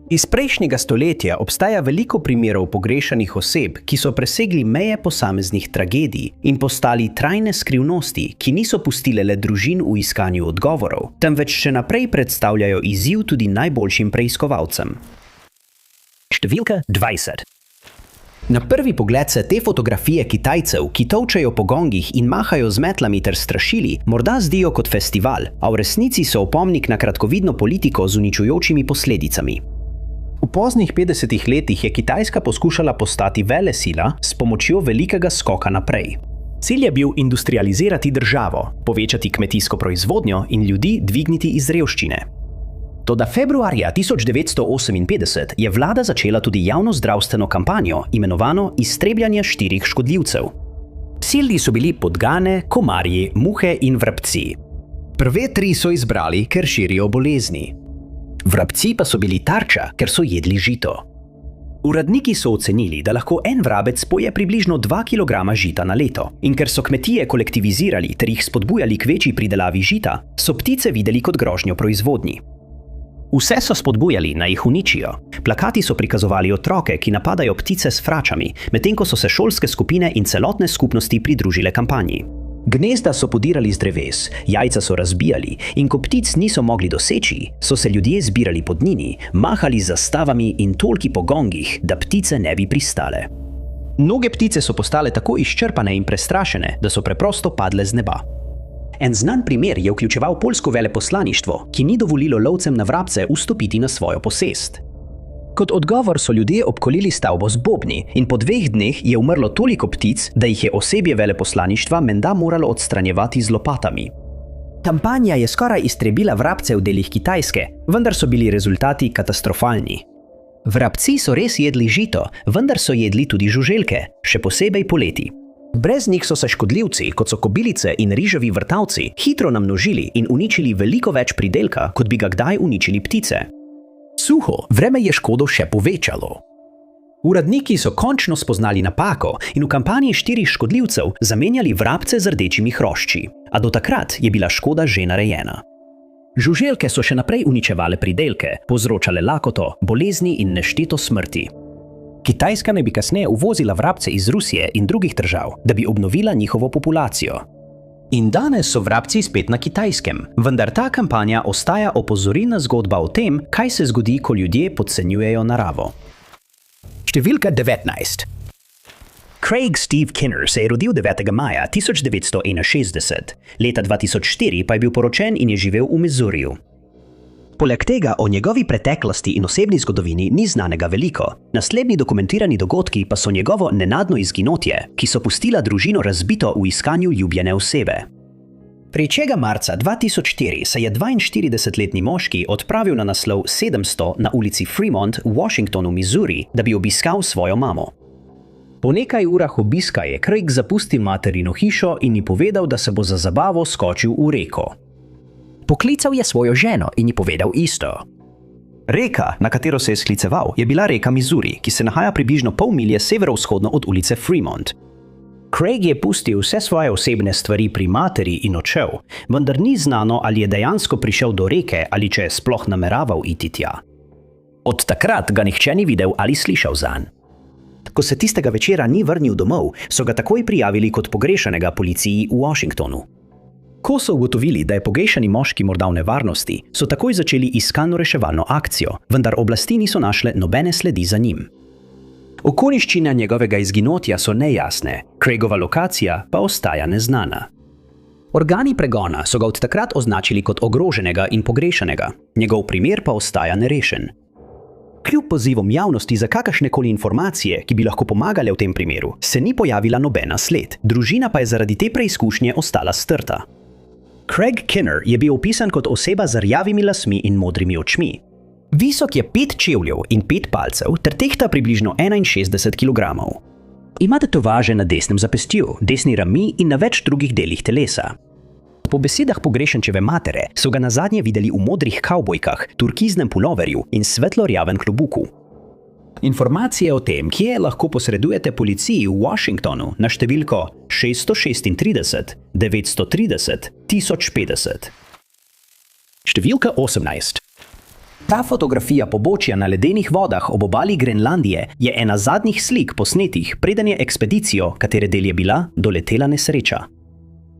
Iz prejšnjega stoletja obstaja veliko primerov pogrešanih oseb, ki so presegli meje posameznih tragedij in postali trajne skrivnosti, ki niso pustile le družin v iskanju odgovorov, temveč še naprej predstavljajo izziv tudi najboljšim preiskovalcem. Številka 20. Na prvi pogled se te fotografije Kitajcev, ki tolčejo po gongih in mahajo z metlami ter strašili, morda zdijo kot festival, a v resnici so opomnik na kratkovidno politiko z uničujočimi posledicami. V poznih 50. letih je Kitajska poskušala postati velesila s pomočjo velikega skoka naprej. Cilj je bil industrializirati državo, povečati kmetijsko proizvodnjo in ljudi dvigniti iz revščine. Toda februarja 1958 je vlada začela tudi javno zdravstveno kampanjo, imenovano Iztrebljanje 4 škodljivcev. Cilji so bili podgane, komarji, muhe in vrabci. Prve 3 so izbrali, ker širijo bolezni. Vrabci pa so bili tarča, ker so jedli žito. Uradniki so ocenili, da lahko en vrabec poje približno 2 kg žita na leto, in ker so kmetije kolektivizirali ter jih spodbujali k večji pridelavi žita, so ptice videli kot grožnjo proizvodnji. Vse so spodbujali, naj jih uničijo. Plakati so prikazovali otroke, ki napadajo ptice s fračami, medtem ko so se šolske skupine in celotne skupnosti pridružile kampanji. Gnezda so podirali z dreves, jajca so razbijali in ko ptic niso mogli doseči, so se ljudje zbirali pod njimi, mahali z zastavami in tolki po gongih, da ptice ne bi pristale. Mnoge ptice so postale tako izčrpane in prestrašene, da so preprosto padle z neba. En znan primer je vključeval poljsko veleposlaništvo, ki ni dovolilo lovcem na vrabce vstopiti na svojo posest. Kot odgovor so ljudje obkolili stavbo z bobni in po 2 dneh je umrlo toliko ptic, da jih je osebje veleposlaništva menda moralo odstranjevati z lopatami. Kampanja je skoraj iztrebila vrabce v delih Kitajske, vendar so bili rezultati katastrofalni. Vrabci so res jedli žito, vendar so jedli tudi žuželke, še posebej poleti. Brez njih so se škodljivci, kot so kobilice in riževi vrtavci, hitro namnožili in uničili veliko več pridelka, kot bi ga kdaj uničili ptice. Suho vreme je škodo še povečalo. Uradniki so končno spoznali napako in v kampanji 4 škodljivcev zamenjali vrabce z rdečimi hrošči, a do takrat je bila škoda že narejena. Žuželke so še naprej uničevale pridelke, povzročale lakoto, bolezni in nešteto smrti. Kitajska naj bi kasneje uvozila vrabce iz Rusije in drugih držav, da bi obnovila njihovo populacijo. In danes so vrabci spet na Kitajskem, vendar ta kampanja ostaja opozorilna zgodba o tem, kaj se zgodi, ko ljudje podcenjujejo naravo. Številka 19. Craig Steve Kinner se je rodil 9. maja 1961. Leta 2004 pa je bil poročen in je živel v Missouriju. Poleg tega o njegovi preteklosti in osebni zgodovini ni znanega veliko. Naslednji dokumentirani dogodki pa so njegovo nenadno izginotje, ki so pustila družino razbito v iskanju ljubljene osebe. Prejčega marca 2004 se je 42-letni moški odpravil na naslov 700 na ulici Fremont v Washingtonu, Missouri, da bi obiskal svojo mamo. Po nekaj urah obiska je Craig zapustil materino hišo in ji povedal, da se bo za zabavo skočil v reko. Poklical je svojo ženo in ji povedal isto. Reka, na katero se je skliceval, je bila reka Missouri, ki se nahaja približno pol milje severovzhodno od ulice Fremont. Craig je pustil vse svoje osebne stvari pri materi in odšel, vendar ni znano, ali je dejansko prišel do reke ali če je sploh nameraval iti tja. Od takrat ga nihče ni videl ali slišal zanj. Ko se tistega večera ni vrnil domov, so ga takoj prijavili kot pogrešanega policiji v Washingtonu. Ko so ugotovili, da je pogrešani moški morda v nevarnosti, so takoj začeli iskalno-reševalno akcijo, vendar oblasti niso našle nobene sledi za njim. Okoliščine njegovega izginotja so nejasne, Craigova lokacija pa ostaja neznana. Organi pregona so ga od takrat označili kot ogroženega in pogrešanega, njegov primer pa ostaja nerešen. Kljub pozivom javnosti za kakršnekoli informacije, ki bi lahko pomagale v tem primeru, se ni pojavila nobena sled, družina pa je zaradi te preizkušnje ostala strta. Craig Kinner je bil opisan kot oseba z rjavimi lasmi in modrimi očmi. Visok je 5 čevljev in 5 palcev ter tehta približno 61 kg. Ima tetovaže na desnem zapestju, desni rami in na več drugih delih telesa. Po besedah pogrešančeve matere so ga nazadnje videli v modrih kavbojkah, turkiznem puloverju in svetlo-rjavem klobuku. Informacije o tem, kje lahko posredujete policiji v Washingtonu na številko 636 930 1050. Številka 18. Ta fotografija pobočja na ledenih vodah ob obali Grenlandije je ena zadnjih slik posnetih, preden je ekspedicijo, katere del je bila, doletela nesreča.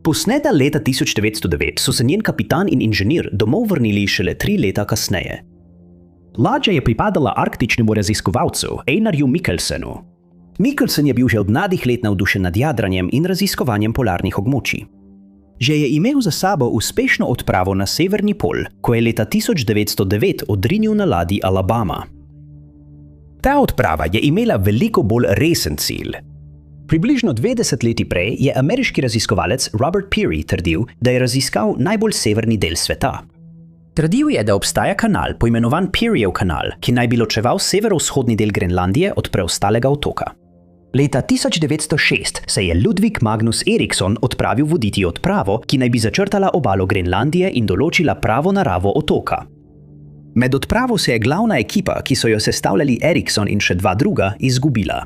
Posneta leta 1909 so se njen kapitan in inženir domov vrnili šele 3 leta kasneje. Ladja je pripadala arktičnemu raziskovalcu Einarju Mikkelsenu. Mikkelsen je bil že od mladih let navdušen nad jadranjem in raziskovanjem polarnih območij. Že je imel za sabo uspešno odpravo na severni pol, ko je leta 1909 odrinil na ladji Alabama. Ta odprava je imela veliko bolj resen cilj. Približno 2 desetletji prej je ameriški raziskovalec Robert Peary trdil, da je raziskal najbolj severni del sveta. Trdil je, da obstaja kanal, poimenovan Pearyjev kanal, ki naj bi ločeval severovzhodni del Grenlandije od preostalega otoka. Leta 1906 se je Ludwig Magnus Eriksson odpravil voditi odpravo, ki naj bi začrtala obalo Grenlandije in določila pravo naravo otoka. Med odpravo se je glavna ekipa, ki so jo sestavljali Eriksson in še 2 druga, izgubila.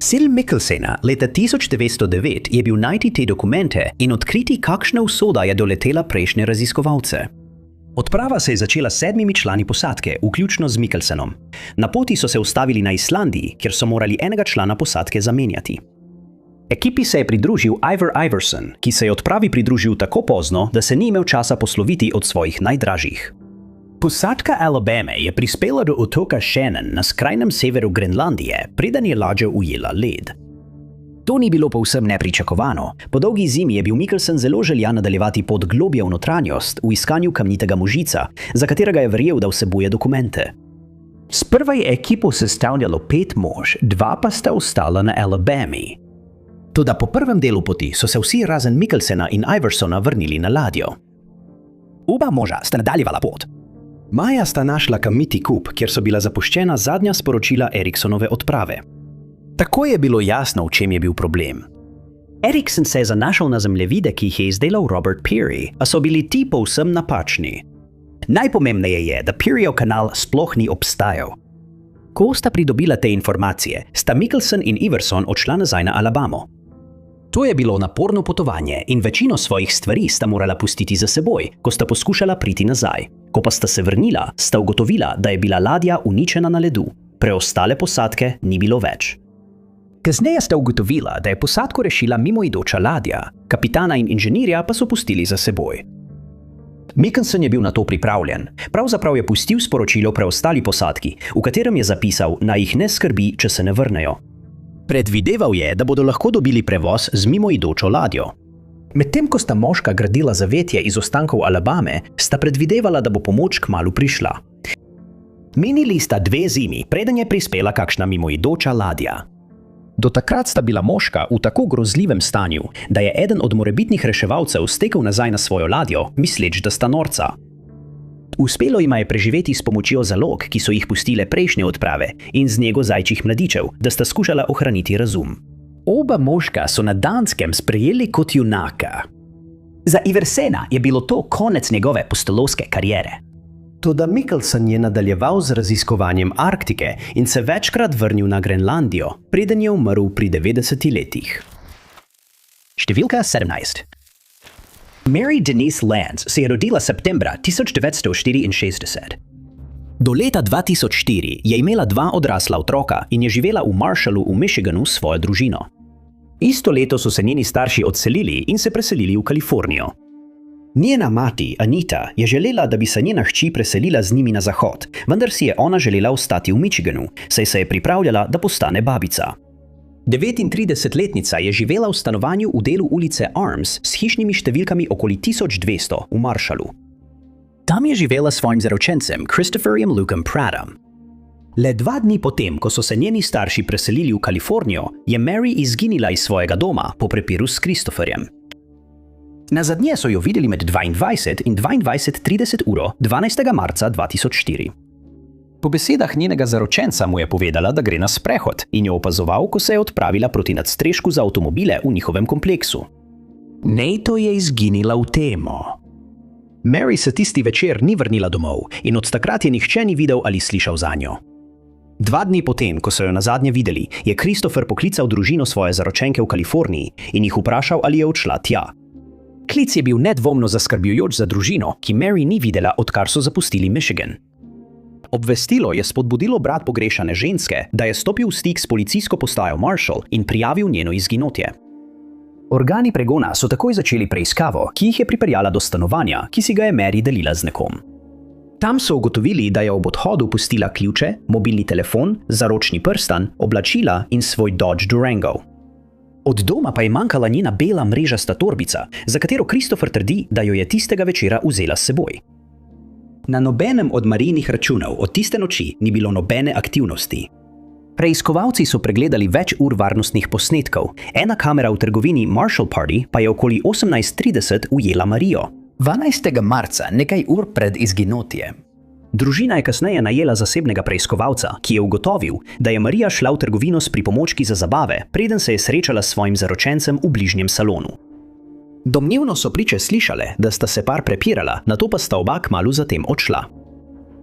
Cilj Mikkelsena leta 1909 je bil najti te dokumente in odkriti, kakšna usoda je doletela prejšnje raziskovalce. Odprava se je začela s 7 člani posadke, vključno z Mikkelsenom. Na poti so se ustavili na Islandiji, kjer so morali enega člana posadke zamenjati. Ekipi se je pridružil Ivar Iverson, ki se je odpravi pridružil tako pozno, da se ni imel časa posloviti od svojih najdražjih. Posadka Alabame je prispela do otoka Shannon na skrajnem severu Grenlandije, preden je ladja ujela led. To ni bilo povsem nepričakovano. Po dolgi zimi je bil Mikkelsen zelo željan nadaljevati pot globje v notranjost v iskanju kamnitega možica, za katerega je verjel, da vsebuje dokumente. Sprva je ekipo sestavljalo 5 mož, 2 pa sta ostala na Alabami. Toda po prvem delu poti so se vsi razen Mikkelsena in Iversona vrnili na ladjo. Oba moža sta nadaljevala pot. Maja sta našla kamniti kup, kjer so bila zapuščena zadnja sporočila Erikssonove odprave. Tako je bilo jasno, v čem je bil problem. Eriksson se je zanašal na zemljevide, ki jih je izdelal Robert Peary, a so bili ti povsem napačni. Najpomembneje je, da Pearyjev kanal sploh ni obstajal. Ko sta pridobila te informacije, sta Mikkelsen in Iverson odšla nazaj na Alabamo. To je bilo naporno potovanje in večino svojih stvari sta morala pustiti za seboj, ko sta poskušala priti nazaj. Ko pa sta se vrnila, sta ugotovila, da je bila ladja uničena na ledu. Preostale posadke ni bilo več. Kasneje sta ugotovila, da je posadko rešila mimoidoča ladja, kapitana in inženirja pa so pustili za seboj. Mikkelsen je bil na to pripravljen. Pravzaprav je pustil sporočilo preostali posadki, v katerem je zapisal, naj jih ne skrbi, če se ne vrnejo. Predvideval je, da bodo lahko dobili prevoz z mimoidočo ladjo. Medtem ko sta moška gradila zavetje iz ostankov Alabame, sta predvidevala, da bo pomoč kmalu prišla. Minili sta 2 zimi, preden je prispela kakšna mimoidoča ladja. Do takrat sta bila moška v tako grozljivem stanju, da je eden od morebitnih reševalcev stekel nazaj na svojo ladjo, misleč, da sta norca. Uspelo jima je preživeti s pomočjo zalog, ki so jih pustile prejšnje odprave, in z njego zajčjih mladičev, da sta skušala ohraniti razum. Oba moška so na Danskem sprejeli kot junaka. Za Iversena je bilo to konec njegove pustolovske kariere. Toda Mikkelsen je nadaljeval z raziskovanjem Arktike in se večkrat vrnil na Grenlandijo, preden je umrl pri 90 letih. Številka 17. Mary Denise Lance se je rodila septembra 1964. Do leta 2004 je imela 2 odrasla otroka in je živela v Marshallu v Michiganu s svojo družino. Isto leto so se njeni starši odselili in se preselili v Kalifornijo. Njena mati, Anita, je želela, da bi se njena hči preselila z njimi na zahod, vendar si je ona želela ostati v Michiganu, saj se je pripravljala, da postane babica. 39-letnica je živela v stanovanju v delu ulice Arms s hišnimi številkami okoli 1200 v Marshallu. Tam je živela s svojim zaročencem Christopherjem Lukem Prattom. Le 2 dni potem, ko so se njeni starši preselili v Kalifornijo, je Mary izginila iz svojega doma po prepiru s Christopherjem. Nazadnje so jo videli med 22 in 22:30 uro 12. marca 2004. Po besedah njenega zaročenca mu je povedala, da gre na sprehod in jo opazoval, ko se je odpravila proti nadstrešku za avtomobile v njihovem kompleksu. Nato je izginila v temo. Mary se tisti večer ni vrnila domov in od takrat je nihče ni videl ali slišal zanjo. 2 dni potem, ko so jo nazadnje videli, je Christopher poklical družino svoje zaročenke v Kaliforniji in jih vprašal, ali je odšla tja. Klic je bil nedvomno zaskrbljujoč za družino, ki Mary ni videla, odkar so zapustili Michigan. Obvestilo je spodbudilo brat pogrešane ženske, da je stopil v stik s policijsko postajo Marshall in prijavil njeno izginotje. Organi pregona so takoj začeli preiskavo, ki jih je pripeljala do stanovanja, ki si ga je Mary delila z nekom. Tam so ugotovili, da je ob odhodu pustila ključe, mobilni telefon, zaročni prstan, oblačila in svoj Dodge Durango. Od doma pa je manjkala njena bela mrežasta torbica, za katero Christopher trdi, da jo je tistega večera vzela s seboj. Na nobenem od Marijinih računov od tiste noči ni bilo nobene aktivnosti. Preiskovalci so pregledali več ur varnostnih posnetkov, ena kamera v trgovini Marshall Party pa je okoli 18:30 ujela Marijo. 12. marca, nekaj ur pred izginotjem. Družina je kasneje najela zasebnega preiskovalca, ki je ugotovil, da je Marija šla v trgovino s pripomočki za zabave, preden se je srečala s svojim zaročencem v bližnjem salonu. Domnevno so priče slišale, da sta se par prepirala, nato pa sta oba kmalu zatem odšla.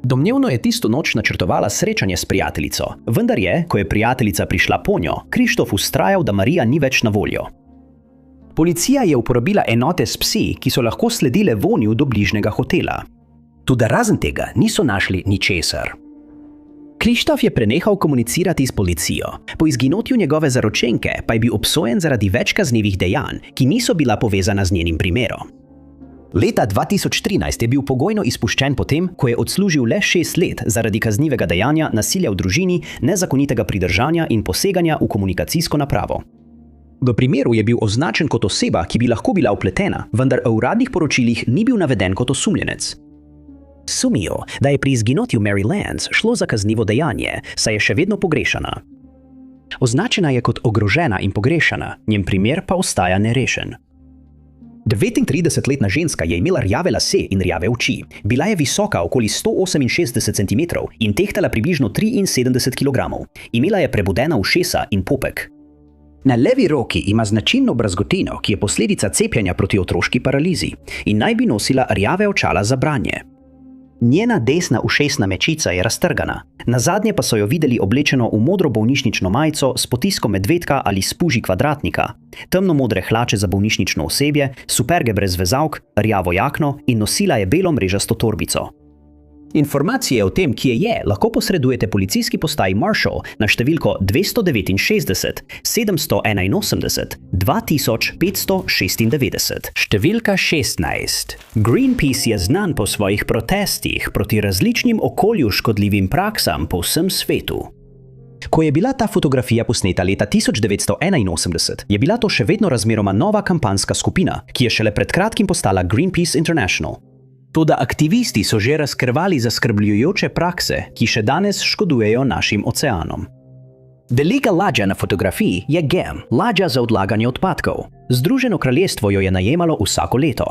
Domnevno je tisto noč načrtovala srečanje s prijateljico, vendar je, ko je prijateljica prišla po njo, Krištof vztrajal, da Marija ni več na voljo. Policija je uporabila enote s psi, ki so lahko sledile vonju do bližnjega hotela. Tudi razen tega niso našli ničesar. Krištof je prenehal komunicirati s policijo, po izginotju njegove zaročenke pa je bil obsojen zaradi več kaznivih dejanj, ki niso bila povezana z njenim primerom. Leta 2013 je bil pogojno izpuščen potem, ko je odslužil le 6 let zaradi kaznivega dejanja nasilja v družini, nezakonitega pridržanja in poseganja v komunikacijsko napravo. V primeru je bil označen kot oseba, ki bi lahko bila vpletena, vendar v uradnih poročilih ni bil naveden kot osumljenec. Sumijo, da je pri izginotju Mary Lance šlo za kaznivo dejanje, saj je še vedno pogrešana. Označena je kot ogrožena in pogrešana, njen primer pa ostaja nerešen. 39-letna ženska je imela rjave lase in rjave oči. Bila je visoka okoli 168 cm in tehtala približno 73 kg. Imela je prebudena ušesa in popek. Na levi roki ima značilno brazgotino, ki je posledica cepljenja proti otroški paralizi, in naj bi nosila rjave očala za branje. Njena desna ušesna mečica je raztrgana, nazadnje pa so jo videli oblečeno v modro bolnišnično majico s potiskom medvedka ali spuži kvadratnika, temno-modre hlače za bolnišnično osebje, superge brez vezalk, rjavo jakno in nosila je belo mrežasto torbico. Informacije o tem, kje je, lahko posredujete policijski postaji Marshall na številko 269 781 2596. Številka 16. Greenpeace je znan po svojih protestih proti različnim okolju škodljivim praksam po vsem svetu. Ko je bila ta fotografija posneta leta 1981, je bila to še vedno razmeroma nova kampanjska skupina, ki je šele pred kratkim postala Greenpeace International. Toda aktivisti so že razkrvali zaskrbljujoče prakse, ki še danes škodujejo našim oceanom. Velika ladja na fotografiji je GEM, ladja za odlaganje odpadkov. Združeno kraljestvo jo je najemalo vsako leto.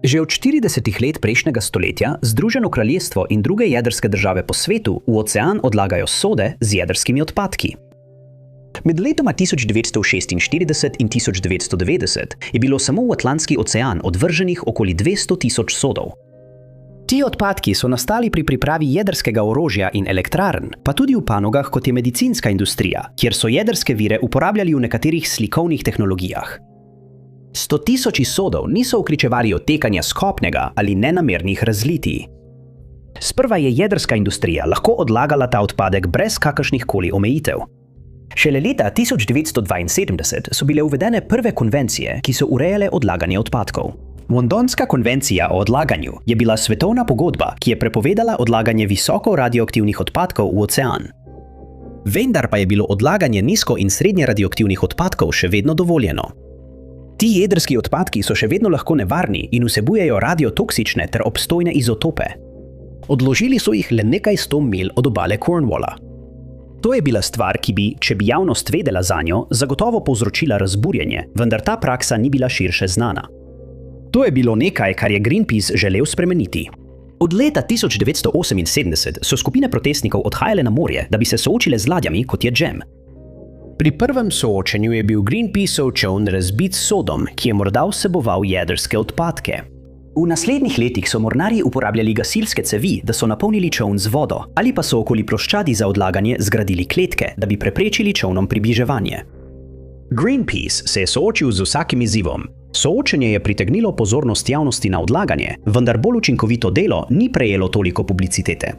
Že od 40 let prejšnjega stoletja Združeno kraljestvo in druge jedrske države po svetu v ocean odlagajo sode z jedrskimi odpadki. Med letoma 1946 in 1990 je bilo samo v Atlantski ocean odvrženih okoli 200 tisoč sodov. Ti odpadki so nastali pri pripravi jedrskega orožja in elektrarn, pa tudi v panogah kot je medicinska industrija, kjer so jedrske vire uporabljali v nekaterih slikovnih tehnologijah. 100 tisoči sodov niso vključevali odtekanja skopnega ali nenamernih razlitij. Sprva je jedrska industrija lahko odlagala ta odpadek brez kakršnih koli omejitev. Šele leta 1972 so bile uvedene prve konvencije, ki so urejale odlaganje odpadkov. Londonska konvencija o odlaganju je bila svetovna pogodba, ki je prepovedala odlaganje visoko radioaktivnih odpadkov v ocean. Vendar pa je bilo odlaganje nizko in srednje radioaktivnih odpadkov še vedno dovoljeno. Ti jedrski odpadki so še vedno lahko nevarni in vsebujejo radiotoksične ter obstojne izotope. Odložili so jih le nekaj 100 milj od obale Cornwalla. To je bila stvar, ki bi, če bi javnost vedela zanjo, zagotovo povzročila razburjenje, vendar ta praksa ni bila širše znana. To je bilo nekaj, kar je Greenpeace želel spremeniti. Od leta 1978 so skupine protestnikov odhajale na morje, da bi se soočile z ladjami, kot je GEM. Pri prvem soočenju je bil Greenpeaceov čoln razbit s sodom, ki je morda vseboval jedrske odpadke. V naslednjih letih so mornarji uporabljali gasilske cevi, da so napolnili čoln z vodo, ali pa so okoli ploščadi za odlaganje zgradili kletke, da bi preprečili čolnom približevanje. Greenpeace se je soočil z vsakim izzivom. Soočenje je pritegnilo pozornost javnosti na odlaganje, vendar bolj učinkovito delo ni prejelo toliko publicitete.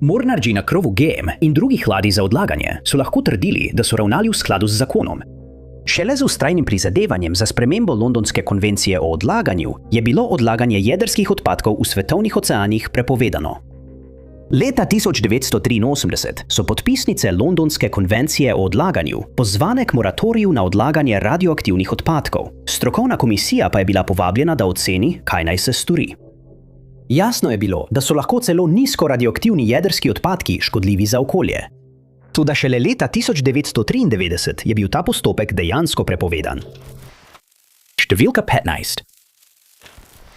Mornarji na krovu GM in drugih ladij za odlaganje so lahko trdili, da so ravnali v skladu z zakonom. Šele z vztrajnim prizadevanjem za spremembo Londonske konvencije o odlaganju je bilo odlaganje jedrskih odpadkov v svetovnih oceanih prepovedano. Leta 1983 so podpisnice Londonske konvencije o odlaganju pozvane k moratoriju na odlaganje radioaktivnih odpadkov. Strokovna komisija pa je bila povabljena, da oceni, kaj naj se stori. Jasno je bilo, da so lahko celo nizko radioaktivni jedrski odpadki škodljivi za okolje. Toda šele leta 1993 je bil ta postopek dejansko prepovedan. Številka 15.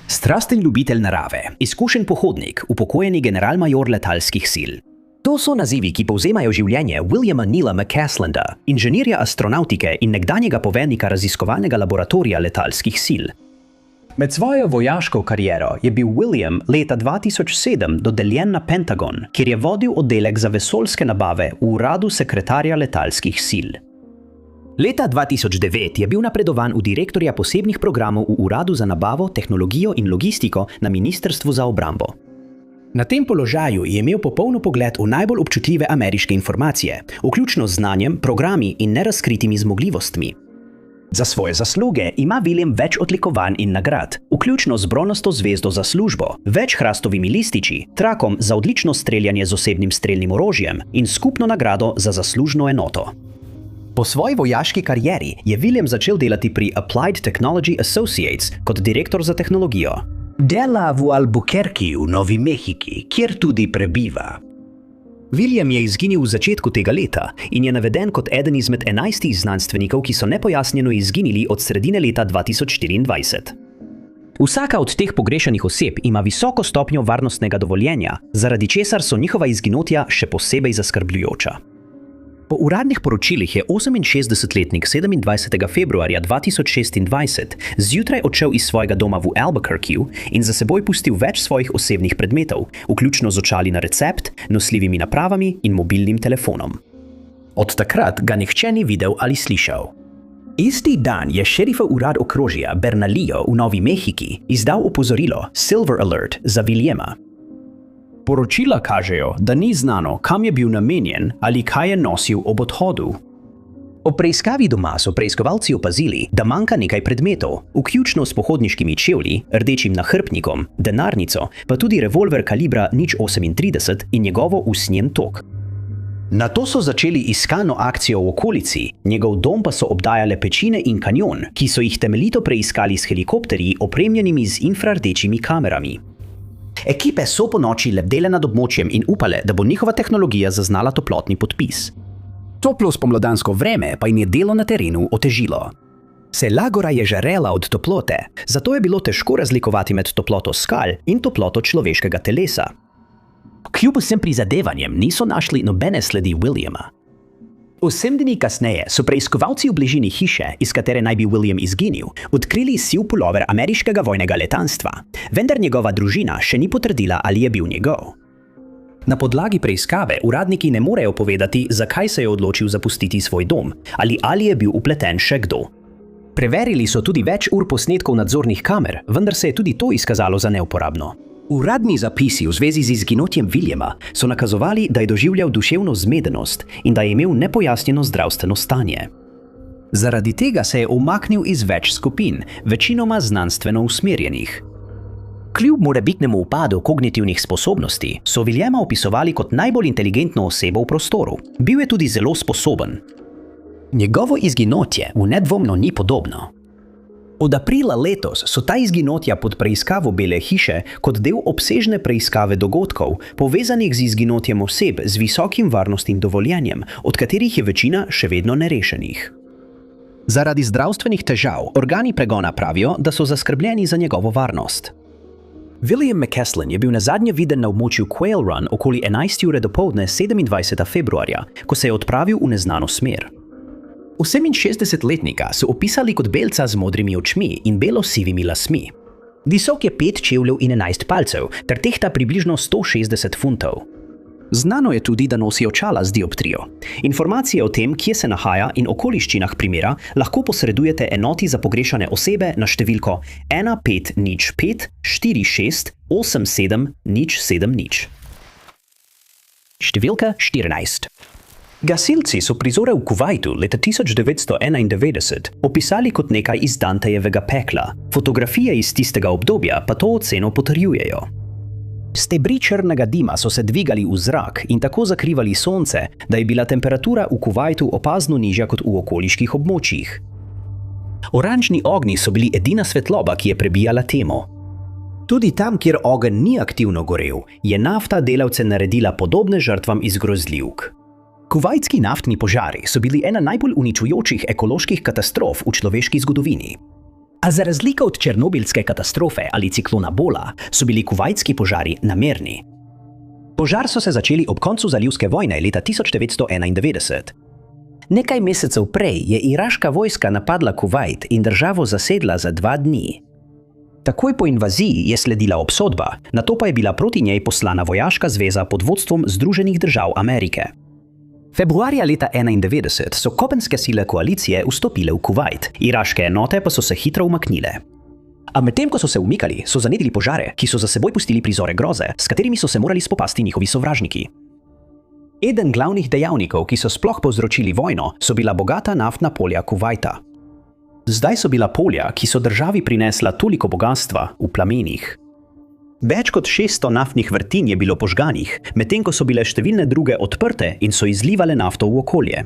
Strasten ljubitelj narave, izkušen pohodnik, upokojeni generalmajor letalskih sil. To so nazivi, ki povzemajo življenje Williama Neila McCaslanda, inženirja astronautike in nekdanjega poveljnika raziskovalnega laboratorija letalskih sil. Med svojo vojaško kariero je bil William leta 2007 dodeljen na Pentagon, kjer je vodil oddelek za vesoljske nabave v uradu sekretarja letalskih sil. Leta 2009 je bil napredovan v direktorja posebnih programov v uradu za nabavo, tehnologijo in logistiko na Ministrstvu za obrambo. Na tem položaju je imel popoln pogled v najbolj občutljive ameriške informacije, vključno z znanjem, programi in nerazkritimi zmogljivostmi. Za svoje zasluge ima William več odlikovanj in nagrad, vključno z bronasto zvezdo za službo, več hrastovimi lističi, trakom za odlično streljanje z osebnim strelnim orožjem in skupno nagrado za zaslužno enoto. Po svoji vojaški karieri je William začel delati pri Applied Technology Associates kot direktor za tehnologijo. Dela v Albuquerque v Novi Mehiki, kjer tudi prebiva. William je izginil v začetku tega leta in je naveden kot eden izmed 11 znanstvenikov, ki so nepojasnjeno izginili od sredine leta 2024. Vsaka od teh pogrešanih oseb ima visoko stopnjo varnostnega dovoljenja, zaradi česar so njihova izginotja še posebej zaskrbljujoča. Po uradnih poročilih je 68-letnik 27. februarja 2026 zjutraj odšel iz svojega doma v Albuquerqueju in za seboj pustil več svojih osebnih predmetov, vključno z očali na recept, nosljivimi napravami in mobilnim telefonom. Od takrat ga nihče ni videl ali slišal. Isti dan je šerifov urad okrožja Bernalillo v Novi Mehiki izdal opozorilo Silver Alert za Williama. Poročila kažejo, da ni znano, kam je bil namenjen ali kaj je nosil ob odhodu. Ob preiskavi doma so preiskovalci opazili, da manjka nekaj predmetov, vključno s pohodniškimi čevlji, rdečim nahrbtnikom, denarnico, pa tudi revolver kalibra 0,38 in njegovo usnjen tok. Nato so začeli iskalno akcijo v okolici, njegov dom pa so obdajale pečine in kanjon, ki so jih temeljito preiskali s helikopterji opremljenimi z infrardečimi kamerami. Ekipe so po noči lebdele nad območjem in upale, da bo njihova tehnologija zaznala toplotni podpis. Toplo spomladansko vreme pa jim je delo na terenu otežilo. Cela gora je žarela od toplote, zato je bilo težko razlikovati med toploto skal in toploto človeškega telesa. Kljub vsem prizadevanjem niso našli nobene sledi Williama. 8 dni kasneje so preiskovalci v bližini hiše, iz katere naj bi William izginil, odkrili siv pulover ameriškega vojnega letalstva, vendar njegova družina še ni potrdila, ali je bil njegov. Na podlagi preiskave uradniki ne morejo povedati, zakaj se je odločil zapustiti svoj dom, ali je bil vpleten še kdo. Preverili so tudi več ur posnetkov nadzornih kamer, vendar se je tudi to izkazalo za neuporabno. Uradni zapisi v zvezi z izginotjem Williama so nakazovali, da je doživljal duševno zmedenost in da je imel nepojasnjeno zdravstveno stanje. Zaradi tega se je umaknil iz več skupin, večinoma znanstveno usmerjenih. Kljub morebitnemu upadu kognitivnih sposobnosti so Williama opisovali kot najbolj inteligentno osebo v prostoru. Bil je tudi zelo sposoben. Njegovo izginotje v nedvomno ni podobno. Od aprila letos so ta izginotja pod preiskavo Bele hiše kot del obsežne preiskave dogodkov, povezanih z izginotjem oseb z visokim varnostnim dovoljenjem, od katerih je večina še vedno nerešenih. Zaradi zdravstvenih težav organi pregona pravijo, da so zaskrbljeni za njegovo varnost. William McCaslin je bil nazadnje viden na območju Quail Run okoli 11 ure dopoldne 27. februarja, ko se je odpravil v neznano smer. 68-letnika so opisali kot belca z modrimi očmi in belo-sivimi lasmi. Visok je 5 čevljev in 11 palcev, ter tehta približno 160 funtov. Znano je tudi, da nosi očala z dioptrijo. Informacije o tem, kje se nahaja in okoliščinah primera, lahko posredujete enoti za pogrešane osebe na številko 1505 46 87 070. Številka 14. Gasilci so prizore v Kuvajtu leta 1991 opisali kot nekaj iz Dantejevega pekla. Fotografije iz tistega obdobja pa to oceno potrjujejo. Stebri črnega dima so se dvigali v zrak in tako zakrivali sonce, da je bila temperatura v Kuvajtu opazno nižja kot v okoliških območjih. Oranžni ognji so bili edina svetloba, ki je prebijala temo. Tudi tam, kjer ogenj ni aktivno gorel, je nafta delavce naredila podobne žrtvam iz grozljivk. Kuvajtski naftni požari so bili ena najbolj uničujočih ekoloških katastrof v človeški zgodovini. A za razliko od černobilske katastrofe ali ciklona Bola, so bili kuvajtski požari namerni. Požar so se začeli ob koncu zalivske vojne leta 1991. Nekaj mesecev prej je iraška vojska napadla Kuvajt in državo zasedla za 2 dni. Takoj po invaziji je sledila obsodba, nato pa je bila proti njej poslana vojaška zveza pod vodstvom Združenih držav Amerike. Februarja leta 1991 so kopenske sile koalicije vstopile v Kuvajt, iraške enote pa so se hitro umaknile. A medtem ko so se umikali, so zanetili požare, ki so za seboj pustili prizore groze, s katerimi so se morali spopasti njihovi sovražniki. Eden glavnih dejavnikov, ki so sploh povzročili vojno, so bila bogata naftna polja Kuvajta. Zdaj so bila polja, ki so državi prinesla toliko bogastva, v plamenih. Več kot 600 naftnih vrtin je bilo požganih, medtem ko so bile številne druge odprte in so izlivale nafto v okolje.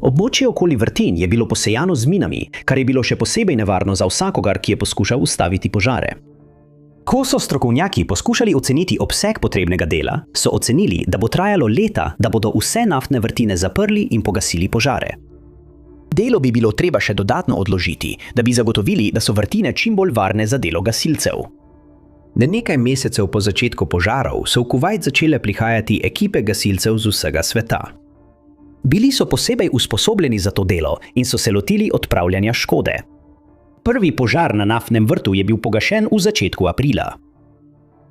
Območje okoli vrtin je bilo posejano z minami, kar je bilo še posebej nevarno za vsakogar, ki je poskušal ustaviti požare. Ko so strokovnjaki poskušali oceniti obseg potrebnega dela, so ocenili, da bo trajalo leta, da bodo vse naftne vrtine zaprli in pogasili požare. Delo bi bilo treba še dodatno odložiti, da bi zagotovili, da so vrtine čim bolj varne za delo gasilcev. Nekaj mesecev po začetku požarov so v Kuvajt začele prihajati ekipe gasilcev z vsega sveta. Bili so posebej usposobljeni za to delo in so se lotili odpravljanja škode. Prvi požar na naftnem vrtu je bil pogašen v začetku aprila.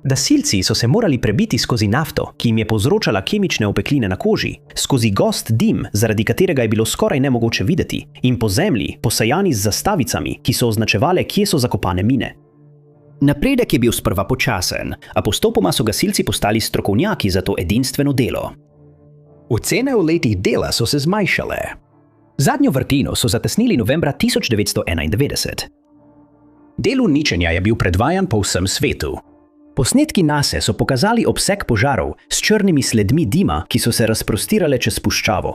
Gasilci so se morali prebiti skozi nafto, ki jim je povzročala kemične opekline na koži, skozi gost dim, zaradi katerega je bilo skoraj nemogoče videti, in po zemlji, posejani z zastavicami, ki so označevale, kje so zakopane mine. Napredek je bil sprva počasen, a postopoma so gasilci postali strokovnjaki za to edinstveno delo. Ocene o letih dela so se zmanjšale. Zadnjo vrtino so zatesnili novembra 1991. Del uničenja je bil predvajan po vsem svetu. Posnetki NASA so pokazali obseg požarov s črnimi sledmi dima, ki so se razprostirale čez puščavo.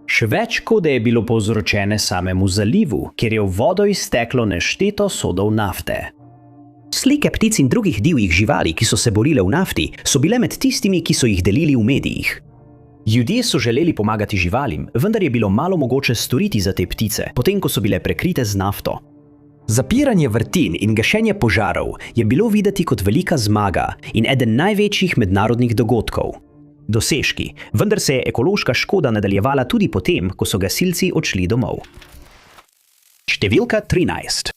Še več škode je bilo povzročene samemu zalivu, kjer je v vodo izteklo nešteto sodov nafte. Slike ptic in drugih divjih živali, ki so se borile v nafti, so bile med tistimi, ki so jih delili v medijih. Ljudje so želeli pomagati živalim, vendar je bilo malo mogoče storiti za te ptice, potem ko so bile prekrite z nafto. Zapiranje vrtin in gašenje požarov je bilo videti kot velika zmaga in eden največjih mednarodnih dogodkov. Dosežki, vendar se je ekološka škoda nadaljevala tudi potem, ko so gasilci odšli domov. Številka 13.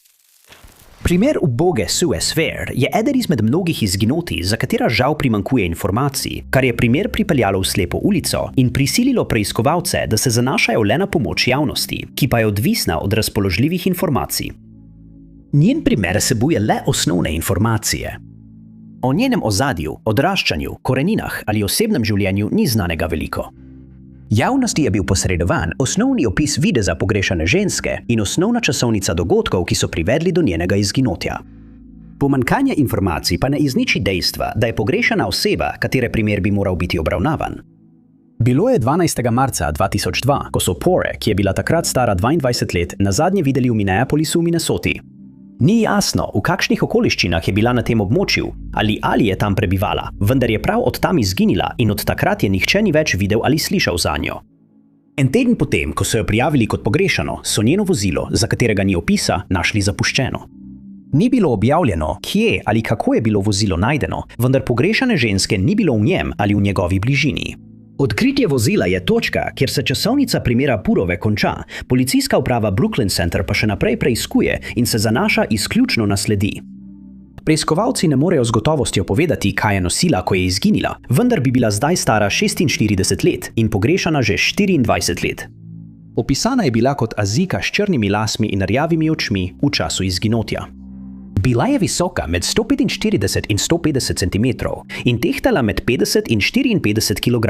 Primer uboge Sue Sver je eden izmed mnogih izginotij, za katera žal primanjkuje informacij, kar je primer pripeljalo v slepo ulico in prisililo preiskovalce, da se zanašajo le na pomoč javnosti, ki pa je odvisna od razpoložljivih informacij. Njen primer vsebuje le osnovne informacije. O njenem ozadju, odraščanju, koreninah ali osebnem življenju ni znanega veliko. Javnosti je bil posredovan osnovni opis videza pogrešane ženske in osnovna časovnica dogodkov, ki so privedli do njenega izginotja. Pomanjkanje informacij pa ne izniči dejstva, da je pogrešana oseba, katere primer bi moral biti obravnavan. Bilo je 12. marca 2002, ko so Pore, ki je bila takrat stara 22 let, nazadnje videli v Minneapolisu v Minnesoti. Ni jasno, v kakšnih okoliščinah je bila na tem območju ali je tam prebivala, vendar je prav od tam izginila in od takrat je nihče ni več videl ali slišal zanjo. En teden potem, ko so jo prijavili kot pogrešano, so njeno vozilo, za katerega ni opisa, našli zapuščeno. Ni bilo objavljeno, kje ali kako je bilo vozilo najdeno, vendar pogrešane ženske ni bilo v njem ali v njegovi bližini. Odkritje vozila je točka, kjer se časovnica primera Purove konča, policijska uprava Brooklyn Center pa še naprej preiskuje in se zanaša izključno na sledi. Preiskovalci ne morejo z gotovostjo povedati, kaj je nosila, ko je izginila, vendar bi bila zdaj stara 46 let in pogrešana že 24 let. Opisana je bila kot Azika s črnimi lasmi in rjavimi očmi v času izginotja. Bila je visoka med 145 in 150 cm in tehtala med 50 in 54 kg.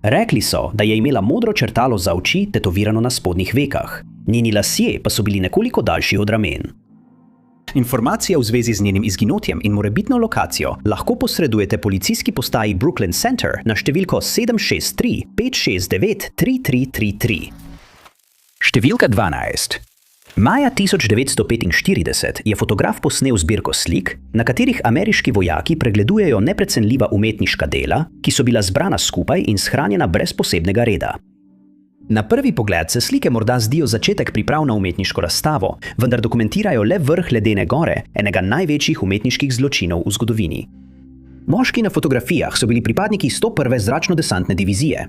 Rekli so, da je imela modro črtalo za oči tetovirano na spodnjih vekah. Njeni lasje pa so bili nekoliko daljši od ramen. Informacije v zvezi z njenim izginotjem in morebitno lokacijo lahko posredujete policijski postaji Brooklyn Center na številko 763-569-3333. Številka 12. Maja 1945 je fotograf posnel zbirko slik, na katerih ameriški vojaki pregledujejo neprecenljiva umetniška dela, ki so bila zbrana skupaj in shranjena brez posebnega reda. Na prvi pogled se slike morda zdijo začetek priprav na umetniško razstavo, vendar dokumentirajo le vrh ledene gore, enega največjih umetniških zločinov v zgodovini. Moški na fotografijah so bili pripadniki 101. zračno-desantne divizije.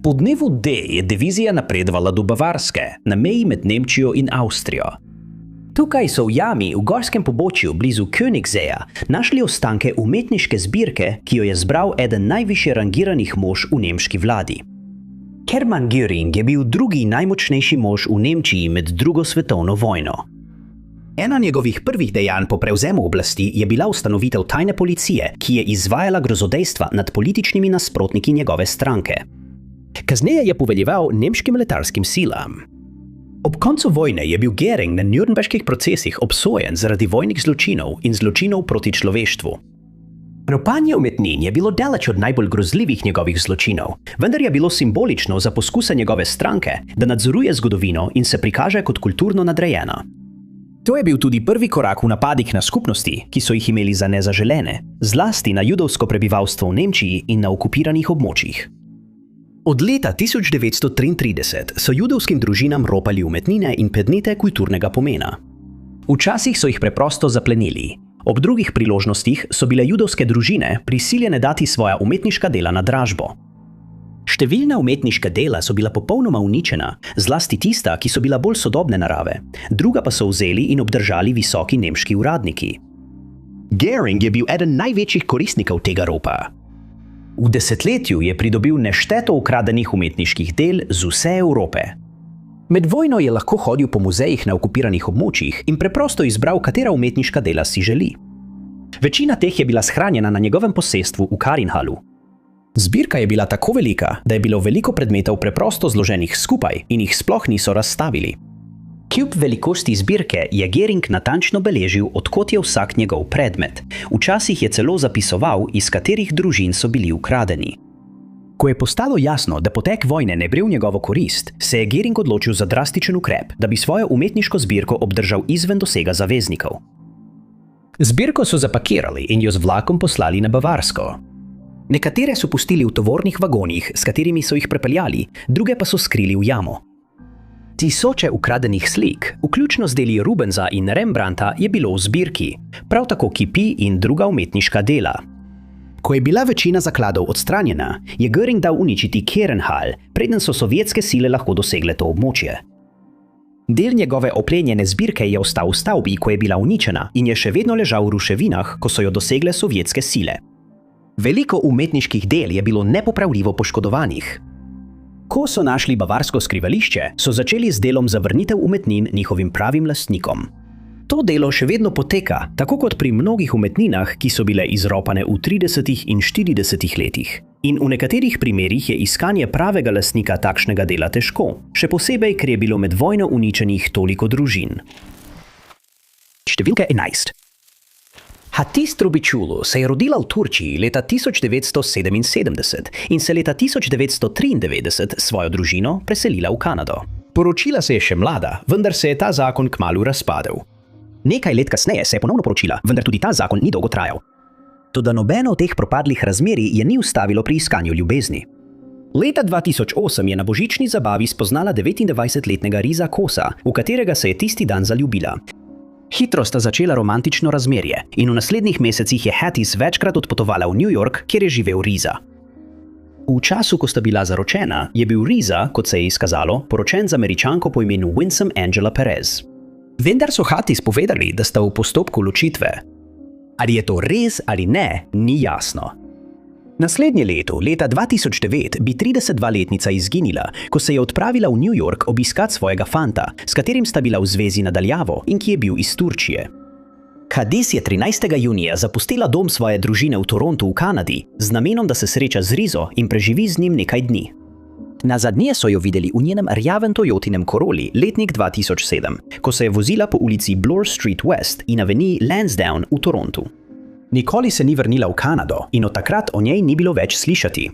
Po dnevu D je divizija napredovala do Bavarske, na meji med Nemčijo in Avstrijo. Tukaj so v jami v gorskem pobočju blizu Königseeja našli ostanke umetniške zbirke, ki jo je zbral eden najvišje rangiranih mož v nemški vladi. Hermann Göring je bil drugi najmočnejši mož v Nemčiji med drugo svetovno vojno. Ena njegovih prvih dejanj po prevzemu oblasti je bila ustanovitev tajne policije, ki je izvajala grozodejstva nad političnimi nasprotniki njegove stranke. Kasneje je poveljeval nemškim letarskim silam. Ob koncu vojne je bil Göring na nürnberških procesih obsojen zaradi vojnih zločinov in zločinov proti človeštvu. Ropanje umetnin je bilo daleč od najbolj grozljivih njegovih zločinov, vendar je bilo simbolično za poskuse njegove stranke, da nadzoruje zgodovino in se prikaže kot kulturno nadrejena. To je bil tudi prvi korak v napadih na skupnosti, ki so jih imeli za nezaželene, zlasti na judovsko prebivalstvo v Nemčiji in na okupiranih območjih. Od leta 1933 so judovskim družinam ropali umetnine in predmete kulturnega pomena. Včasih so jih preprosto zaplenili. Ob drugih priložnostih so bile judovske družine prisiljene dati svoja umetniška dela na dražbo. Številna umetniška dela so bila popolnoma uničena, zlasti tista, ki so bila bolj sodobne narave, druga pa so vzeli in obdržali visoki nemški uradniki. Göring je bil eden največjih koristnikov tega ropa. V desetletju je pridobil nešteto ukradenih umetniških del z vse Evrope. Med vojno je lahko hodil po muzejih na okupiranih območjih in preprosto izbral, katera umetniška dela si želi. Večina teh je bila shranjena na njegovem posestvu v Karinhalu. Zbirka je bila tako velika, da je bilo veliko predmetov preprosto zloženih skupaj in jih sploh niso razstavili. Kljub velikosti zbirke je Göring natančno beležil, od kod je vsak njegov predmet. Včasih je celo zapisoval, iz katerih družin so bili ukradeni. Ko je postalo jasno, da potek vojne ne gre v njegovo korist, se je Göring odločil za drastičen ukrep, da bi svojo umetniško zbirko obdržal izven dosega zaveznikov. Zbirko so zapakirali in jo z vlakom poslali na Bavarsko. Nekatere so pustili v tovornih vagonih, s katerimi so jih prepeljali, druge pa so skrili v jamo. Tisoče ukradenih slik, vključno z deli Rubensa in Rembrandta, je bilo v zbirki, prav tako kipi in druga umetniška dela. Ko je bila večina zakladov odstranjena, je Göring dal uničiti Kehrenhal, preden so sovjetske sile lahko dosegle to območje. Del njegove oplenjene zbirke je ostal v stavbi, ko je bila uničena, in je še vedno ležal v ruševinah, ko so jo dosegle sovjetske sile. Veliko umetniških del je bilo nepopravljivo poškodovanih. Ko so našli bavarsko skrivališče, so začeli z delom za vrnitev umetnin njihovim pravim lastnikom. To delo še vedno poteka, tako kot pri mnogih umetninah, ki so bile izropane v 30. in 40. letih. In v nekaterih primerih je iskanje pravega lastnika takšnega dela težko, še posebej, ker je bilo med vojno uničenih toliko družin. Številka 11. Hatice Trobičulu se je rodila v Turčiji leta 1977 in se leta 1993 svojo družino preselila v Kanado. Poročila se je še mlada, vendar se je ta zakon kmalu razpadel. Nekaj let kasneje se je ponovno poročila, vendar tudi ta zakon ni dolgo trajal. Toda nobeno od teh propadlih razmerij je ni ustavilo pri iskanju ljubezni. Leta 2008 je na božični zabavi spoznala 29-letnega Riza Kosa, v katerega se je tisti dan zaljubila. Hitro sta začela romantično razmerje in v naslednjih mesecih je Hatice večkrat odpotovala v New York, kjer je živel Riza. V času, ko sta bila zaročena, je bil Riza, kot se je izkazalo, poročen z Američanko po imenu Winsome Angela Perez. Vendar so Hatice povedali, da sta v postopku ločitve. Ali je to res ali ne, ni jasno. Naslednje leto, leta 2009, bi 32-letnica izginila, ko se je odpravila v New York obiskat svojega fanta, s katerim sta bila v zvezi nadaljavo in ki je bil iz Turčije. Cadiz je 13. junija zapustila dom svoje družine v Torontu v Kanadi z namenom, da se sreča z Rizzo in preživi z njim nekaj dni. Nazadnje so jo videli v njenem rjavem Toyotinem Corolli letnik 2007, ko se je vozila po ulici Bloor Street West in aveniji Lansdowne v Torontu. Nikoli se ni vrnila v Kanado in od takrat o njej ni bilo več slišati.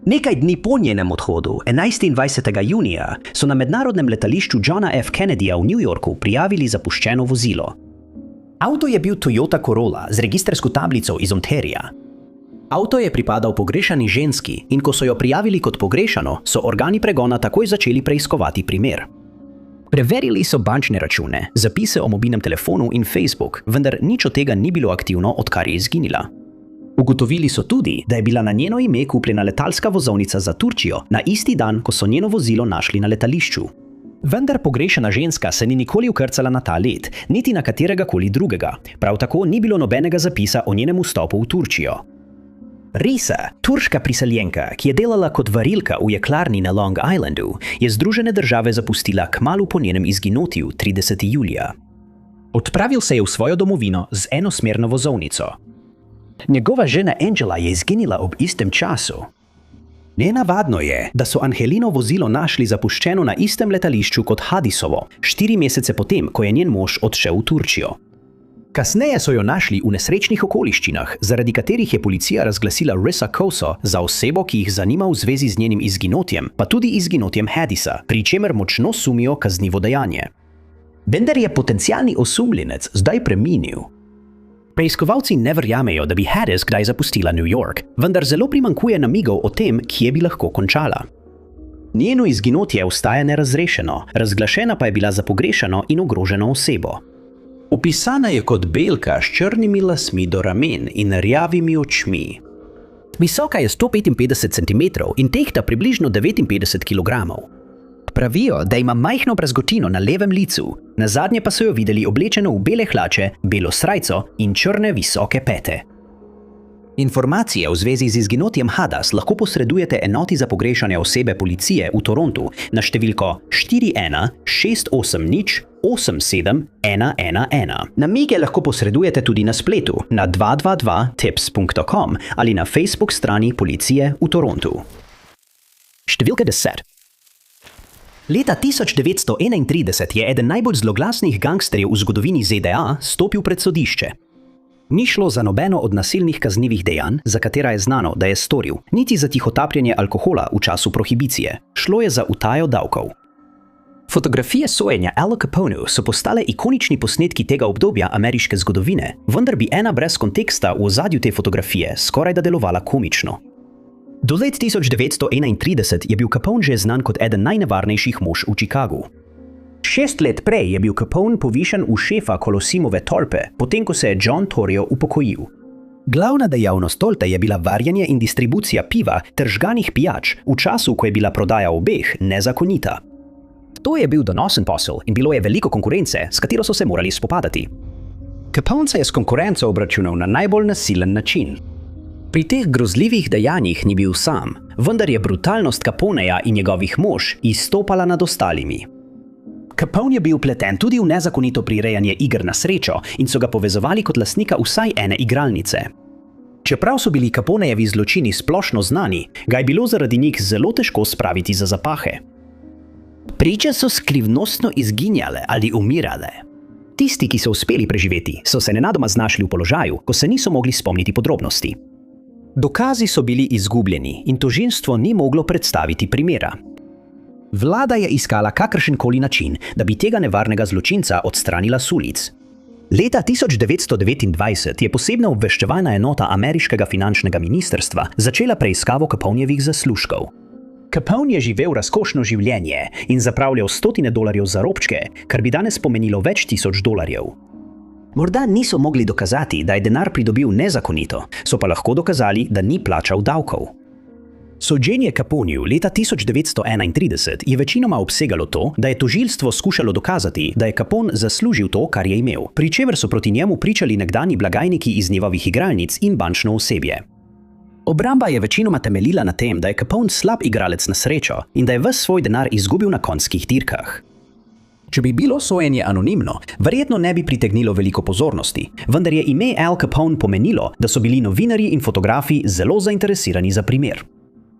Nekaj dni po njenem odhodu, 21. junija, so na mednarodnem letališču Johna F. Kennedyja v New Yorku prijavili zapuščeno vozilo. Avto je bil Toyota Corolla z registrsko tablico iz Ontarija. Avto je pripadal pogrešani ženski in ko so jo prijavili kot pogrešano, so organi pregona takoj začeli preiskovati primer. Preverili so bančne račune, zapise o mobilnem telefonu in Facebook, vendar nič od tega ni bilo aktivno, odkar je izginila. Ugotovili so tudi, da je bila na njeno ime kupljena letalska vozovnica za Turčijo na isti dan, ko so njeno vozilo našli na letališču. Vendar pogrešana ženska se ni nikoli vkrcala na ta let, niti na katerega koli drugega. Prav tako ni bilo nobenega zapisa o njenem vstopu v Turčijo. Risa, turška priseljenka, ki je delala kot varilka v jeklarni na Long Islandu, je Združene države zapustila kmalu po njenem izginotju 30. julija. Odpravil se je v svojo domovino z enosmerno vozovnico. Njegova žena Angela je izginila ob istem času. Nenavadno je, da so Angelino vozilo našli zapuščeno na istem letališču kot Hadisovo, 4 mesece potem, ko je njen mož odšel v Turčijo. Kasneje so jo našli v nesrečnih okoliščinah, zaradi katerih je policija razglasila Risa Koso za osebo, ki jih zanima v zvezi z njenim izginotjem, pa tudi izginotjem Hadisa, pri čemer močno sumijo kaznivo dejanje. Vendar je potencialni osumljenec zdaj preminil. Preiskovalci ne verjamejo, da bi Hadis kdaj zapustila New York, vendar zelo primanjkuje namigov o tem, kje bi lahko končala. Njeno izginotje ostaja nerazrešeno, razglašena pa je bila za pogrešano in ogroženo osebo. Opisana je kot belka s črnimi lasmi do ramen in rjavimi očmi. Visoka je 155 cm in tehta približno 59 kg. Pravijo, da ima majhno brazgotino na levem licu, nazadnje pa so jo videli oblečeno v bele hlače, belo srajco in črne visoke pete. Informacije v zvezi z izginotjem Hadas lahko posredujete enoti za pogrešane osebe policije v Torontu na številko 41 680 87111. Namige lahko posredujete tudi na spletu na 222tips.com ali na Facebook strani policije v Torontu. Številka 10. Leta 1931 je eden najbolj zloglasnih gangsterjev v zgodovini ZDA stopil pred sodišče. Ni šlo za nobeno od nasilnih kaznivih dejanj, za katera je znano, da je storil, niti za tihotapljenje alkohola v času prohibicije. Šlo je za utajo davkov. Fotografije sojenja Al Caponeu so postale ikonični posnetki tega obdobja ameriške zgodovine, vendar bi ena brez konteksta v ozadju te fotografije skoraj da delovala komično. Do let 1931 je bil Capone že znan kot eden najnevarnejših mož v Chicagu. 6 let prej je bil Capone povišen v šefa Colosimove tolpe, potem ko se je John Torrio upokojil. Glavna dejavnost tolte je bila varjenje in distribucija piva ter žganih pijač v času, ko je bila prodaja obeh nezakonita. To je bil donosen posel in bilo je veliko konkurence, s katero so se morali spopadati. Capone se je s konkurenco obračunal na najbolj nasilen način. Pri teh grozljivih dejanjih ni bil sam, vendar je brutalnost Caponeja in njegovih mož izstopala nad ostalimi. Capone je bil pleten tudi v nezakonito prirejanje iger na srečo in so ga povezovali kot lastnika vsaj ene igralnice. Čeprav so bili Caponejevi zločini splošno znani, ga je bilo zaradi njih zelo težko spraviti za zapahe. Priče so skrivnostno izginjale ali umirale. Tisti, ki so uspeli preživeti, so se nenadoma znašli v položaju, ko se niso mogli spomniti podrobnosti. Dokazi so bili izgubljeni in tožilstvo ni moglo predstaviti primera. Vlada je iskala kakršenkoli način, da bi tega nevarnega zločinca odstranila s ulic. Leta 1929 je posebna obveščevalna enota ameriškega finančnega ministrstva začela preiskavo Caponejevih zaslužkov. Capone je živel razkošno življenje in zapravljal $100 za robčke, kar bi danes pomenilo več $1000. Morda niso mogli dokazati, da je denar pridobil nezakonito, so pa lahko dokazali, da ni plačal davkov. Sojenje Caponeju leta 1931 je večinoma obsegalo to, da je tožilstvo skušalo dokazati, da je Capone zaslužil to, kar je imel, pri čemer so proti njemu pričali nekdanji blagajniki iz njegovih igralnic in bančno osebje. Obramba je večinoma temeljila na tem, da je Capone slab igralec na srečo in da je ves svoj denar izgubil na konjskih dirkah. Če bi bilo sojenje anonimno, verjetno ne bi pritegnilo veliko pozornosti, vendar je ime Al Capone pomenilo, da so bili novinarji in fotografi zelo zainteresirani za primer.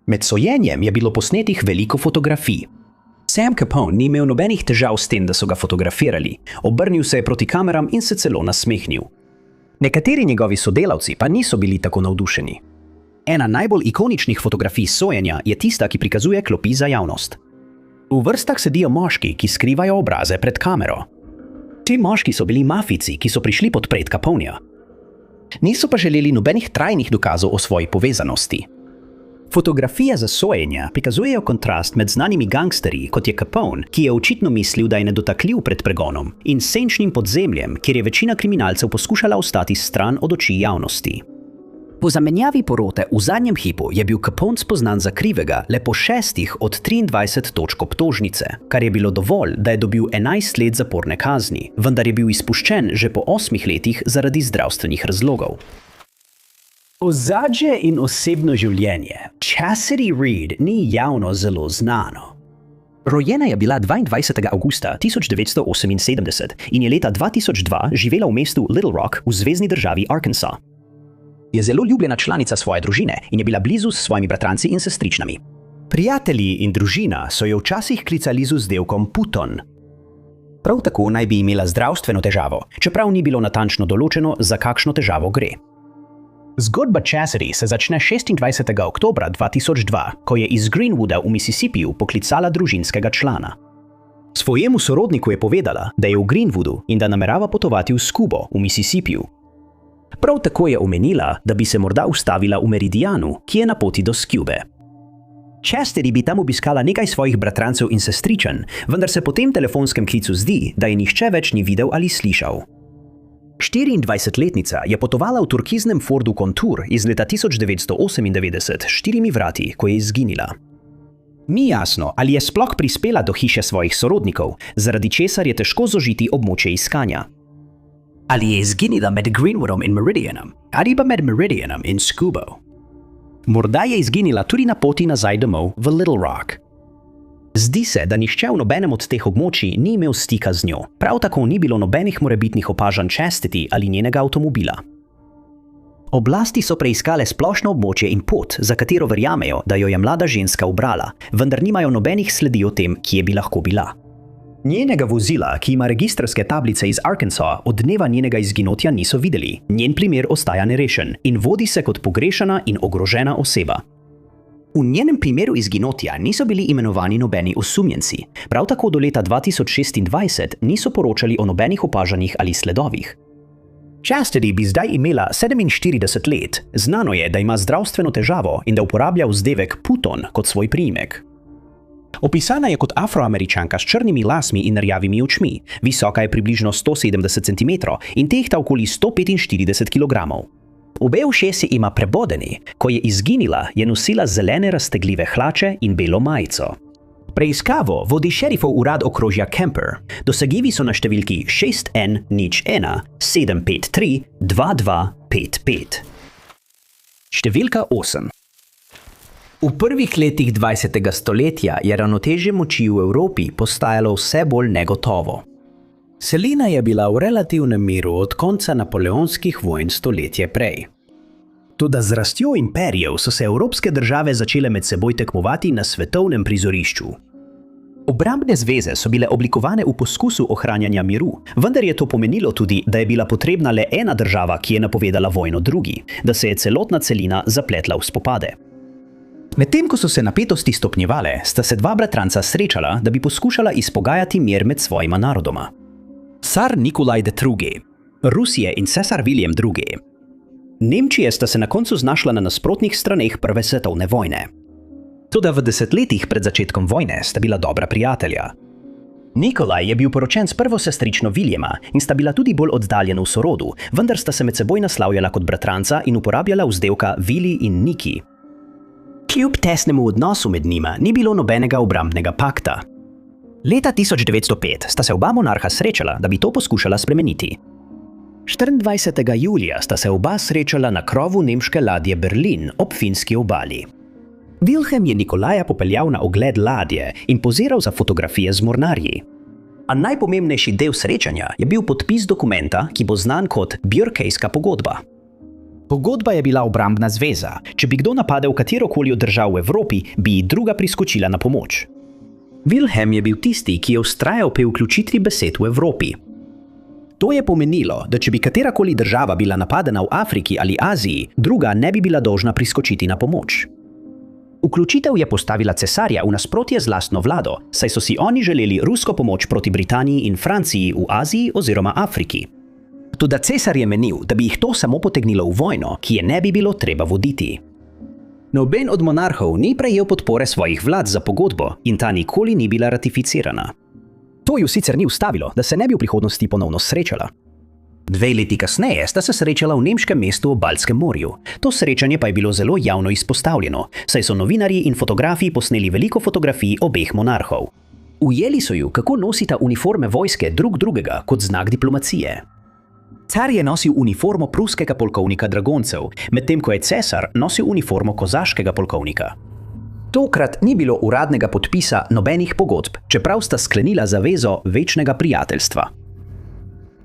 Med sojenjem je bilo posnetih veliko fotografij. Sam Capone ni imel nobenih težav s tem, da so ga fotografirali, obrnil se je proti kameram in se celo nasmehnil. Nekateri njegovi sodelavci pa niso bili tako navdušeni. Ena najbolj ikoničnih fotografij sojenja je tista, ki prikazuje klopi za javnost. V vrstah sedijo moški, ki skrivajo obraze pred kamero. Ti moški so bili mafijci, ki so prišli podpret Caponea. Niso pa želeli nobenih trajnih dokazov o svoji povezanosti. Fotografije za sojenja prikazujejo kontrast med znanimi gangsterji, kot je Capone, ki je očitno mislil, da je nedotakljiv pred pregonom, in senčnim podzemljem, kjer je večina kriminalcev poskušala ostati stran od oči javnosti. Po zamenjavi porote v zadnjem hipu je bil Capone spoznan za krivega le po 6 od 23 točk obtožnice, kar je bilo dovolj, da je dobil 11 let zaporne kazni, vendar je bil izpuščen že po 8 letih zaradi zdravstvenih razlogov. Ozadje in osebno življenje Chastity Reed ni javno zelo znano. Rojena je bila 22. avgusta 1978 in je leta 2002 živela v mestu Little Rock v zvezni državi Arkansas. Je zelo ljubljena članica svoje družine in je bila blizu s svojimi bratranci in sestričnami. Prijatelji in družina so jo včasih klicali z vzdevkom Puton. Prav tako naj bi imela zdravstveno težavo, čeprav ni bilo natančno določeno, za kakšno težavo gre. Zgodba Chastity se začne 26. oktobra 2002, ko je iz Greenwooda v Mississippiju poklicala družinskega člana. Svojemu sorodniku je povedala, da je v Greenwoodu in da namerava potovati v Scubo v Mississippiju. Prav tako je omenila, da bi se morda ustavila v Meridianu, ki je na poti do Scube. Chastity bi tam obiskala nekaj svojih bratrancev in sestričen, vendar se po tem telefonskem klicu zdi, da je nihče več ni videl ali slišal. 24-letnica je potovala v turkiznem Fordu Contour iz leta 1998 s 4 vrati, ko je izginila. Ni jasno, ali je sploh prispela do hiše svojih sorodnikov, zaradi česar je težko zožiti območje iskanja. Ali je izginila med Greenwoodom in Meridianom, ali pa med Meridianom in Scubo. Morda je izginila tudi na poti nazaj domov v Little Rock. Zdi se, da nihče v nobenem od teh območij ni imel stika z njo, prav tako ni bilo nobenih morebitnih opažanj Chastity ali njenega avtomobila. Oblasti so preiskale splošno območje in pot, za katero verjamejo, da jo je mlada ženska ubrala, vendar nimajo nobenih sledi o tem, kje bi lahko bila. Njenega vozila, ki ima registrske tablice iz Arkansas, od dneva njenega izginotja niso videli. Njen primer ostaja nerešen in vodi se kot pogrešana in ogrožena oseba. V njenem primeru izginotja niso bili imenovani nobeni osumljenci, prav tako do leta 2026 niso poročali o nobenih opažanjih ali sledovih. Chastity bi zdaj imela 47 let, znano je, da ima zdravstveno težavo in da uporablja vzdevek Puton kot svoj priimek. Opisana je kot afroameričanka s črnimi lasmi in rjavimi očmi, visoka je približno 170 cm in tehta okoli 145 kg. Obe ušesi ima prebodeni, ko je izginila, je nosila zelene raztegljive hlače in belo majico. Preiskavo vodi šerifov urad okrožja Kemper. Dosegljivi so na številki 6N01 753 2255. Številka 8. V prvih letih 20. stoletja je ravnotežje moči v Evropi postajalo vse bolj negotovo. Celina je bila v relativnem miru od konca napoleonskih vojn stoletje prej. Toda z rastjo imperijev so se evropske države začele med seboj tekmovati na svetovnem prizorišču. Obrambne zveze so bile oblikovane v poskusu ohranjanja miru, vendar je to pomenilo tudi, da je bila potrebna le ena država, ki je napovedala vojno drugi, da se je celotna celina zapletla v spopade. Medtem ko so se napetosti stopnjevale, sta se dva bratranca srečala, da bi poskušala izpogajati mir med svojima narodoma. Car Nikolaj II. Rusije in cesar William II. Nemčije sta se na koncu znašla na nasprotnih straneh Prve svetovne vojne. Toda v desetletjih pred začetkom vojne sta bila dobra prijatelja. Nikolaj je bil poročen s prvo sestrično Williama in sta bila tudi bolj oddaljena v sorodu, vendar sta se med seboj naslavljala kot bratranca in uporabljala vzdevka Willy in Niki. Kljub tesnemu odnosu med njima ni bilo nobenega obrambnega pakta. Leta 1905 sta se oba monarha srečala, da bi to poskušala spremeniti. 24. julija sta se oba srečala na krovu nemške ladje Berlin ob finski obali. Wilhelm je Nikolaja popeljal na ogled ladje in poziral za fotografije z mornarji. A najpomembnejši del srečanja je bil podpis dokumenta, ki bo znan kot Björkejska pogodba. Pogodba je bila obrambna zveza. Če bi kdo napadel katerokoli od držav v Evropi, bi ji druga priskočila na pomoč. Wilhelm je bil tisti, ki je vztrajal pri vključitvi besed v Evropi. To je pomenilo, da če bi katerakoli država bila napadena v Afriki ali Aziji, druga ne bi bila dolžna priskočiti na pomoč. Vključitev je postavila cesarja v nasprotje z lastno vlado, saj so si oni želeli rusko pomoč proti Britaniji in Franciji v Aziji oziroma Afriki. Toda cesar je menil, da bi jih to samo potegnilo v vojno, ki je ne bi bilo treba voditi. Noben od monarhov ni prejel podpore svojih vlad za pogodbo in ta nikoli ni bila ratificirana. To ju sicer ni ustavilo, da se ne bi v prihodnosti ponovno srečala. 2 leti kasneje sta se srečala v nemškem mestu ob Baltskem morju. To srečanje pa je bilo zelo javno izpostavljeno, saj so novinarji in fotografi posneli veliko fotografij obeh monarhov. Ujeli so ju, kako nosita uniforme vojske drug drugega kot znak diplomacije. Car je nosil uniformo pruskega polkovnika dragoncev, medtem ko je cesar nosil uniformo kozaškega polkovnika. Tokrat ni bilo uradnega podpisa nobenih pogodb, čeprav sta sklenila zavezo večnega prijateljstva.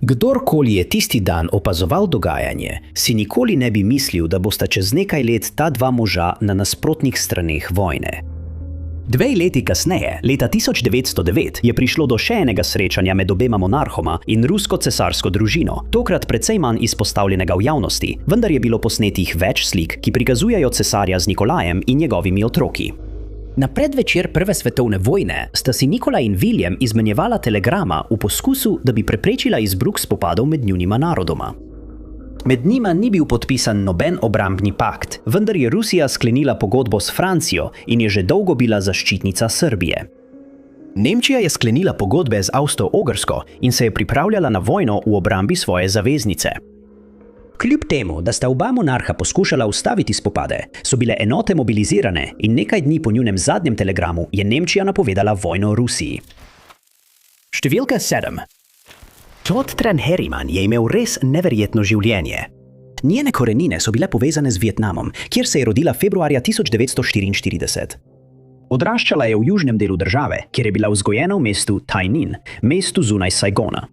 Kdorkoli je tisti dan opazoval dogajanje, si nikoli ne bi mislil, da bosta čez nekaj let ta dva moža na nasprotnih straneh vojne. 2 leti kasneje, leta 1909, je prišlo do še enega srečanja med obema monarhoma in rusko-cesarsko družino, tokrat precej manj izpostavljenega v javnosti, vendar je bilo posnetih več slik, ki prikazujejo cesarja z Nikolajem in njegovimi otroki. Na predvečer Prve svetovne vojne sta si Nikolaj in William izmenjevala telegrama v poskusu, da bi preprečila izbruh spopadov med njunima narodoma. Med njima ni bil podpisan noben obrambni pakt, vendar je Rusija sklenila pogodbo s Francijo in je že dolgo bila zaščitnica Srbije. Nemčija je sklenila pogodbe z Avstro-Ogrsko in se je pripravljala na vojno v obrambi svoje zaveznice. Kljub temu, da sta oba monarha poskušala ustaviti spopade, so bile enote mobilizirane in nekaj dni po njunem zadnjem telegramu je Nemčija napovedala vojno Rusiji. Številka 7. Todd Trenherrimann je imel res neverjetno življenje. Njene korenine so bile povezane z Vietnamom, kjer se je rodila februarja 1944. Odraščala je v južnem delu države, kjer je bila vzgojena v mestu Tai Ninh, mestu zunaj Saigona.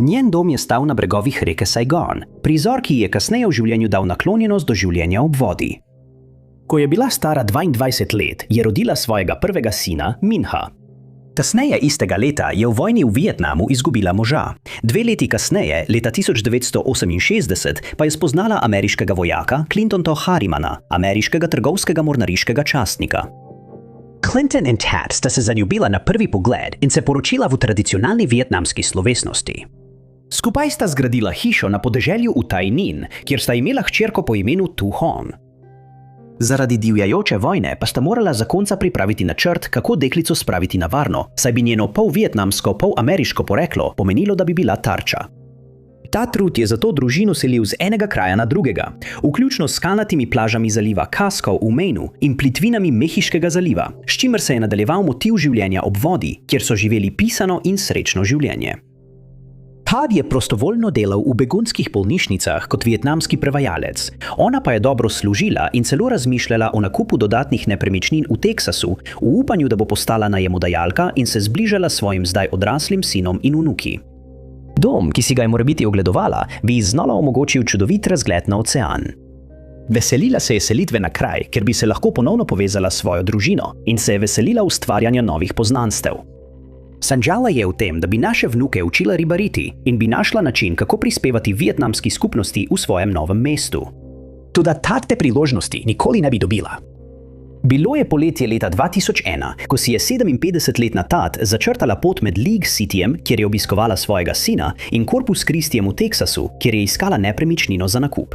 Njen dom je stal na bregovih reke Saigon, prizor, ki je kasneje v življenju dal naklonjenost do življenja ob vodi. Ko je bila stara 22 let, je rodila svojega prvega sina, Minha. Kasneje istega leta je v vojni v Vietnamu izgubila moža. 2 leti kasneje, leta 1968, pa je spoznala ameriškega vojaka Clintonta Harrimana, ameriškega trgovskega mornariškega častnika. Clinton in Tat sta se zaljubila na prvi pogled in se poročila v tradicionalni vietnamski slovesnosti. Skupaj sta zgradila hišo na podeželju v Tai Ninh, kjer sta imela hčerko po imenu Tu Hon. Zaradi divjajoče vojne pa sta morala zakonca pripraviti načrt, kako deklico spraviti na varno, saj bi njeno pol vietnamsko, pol ameriško poreklo pomenilo, da bi bila tarča. Ta trud je zato družino selil z enega kraja na drugega, vključno s skalnatimi plažami zaliva Casco v Mainu in plitvinami Mehiškega zaliva, s čimer se je nadaljeval motiv življenja ob vodi, kjer so živeli pisano in srečno življenje. Todd je prostovoljno delal v begunskih bolnišnicah kot vietnamski prevajalec. Ona pa je dobro služila in celo razmišljala o nakupu dodatnih nepremičnin v Teksasu, v upanju, da bo postala najemodajalka in se zbližala s svojim zdaj odraslim sinom in vnuki. Dom, ki si ga je morebiti ogledovala, bi ji znova omogočil čudovit razgled na ocean. Veselila se je selitve na kraj, ker bi se lahko ponovno povezala s svojo družino in se je veselila ustvarjanja novih poznanstev. Sanjala je v tem, da bi naše vnuke učila ribariti in bi našla način, kako prispevati vietnamski skupnosti v svojem novem mestu. Toda te priložnosti nikoli ne bi dobila. Bilo je poletje leta 2001, ko si je 57-letna Tat začrtala pot med League Cityjem, kjer je obiskovala svojega sina, in Corpus Christijem v Teksasu, kjer je iskala nepremičnino za nakup.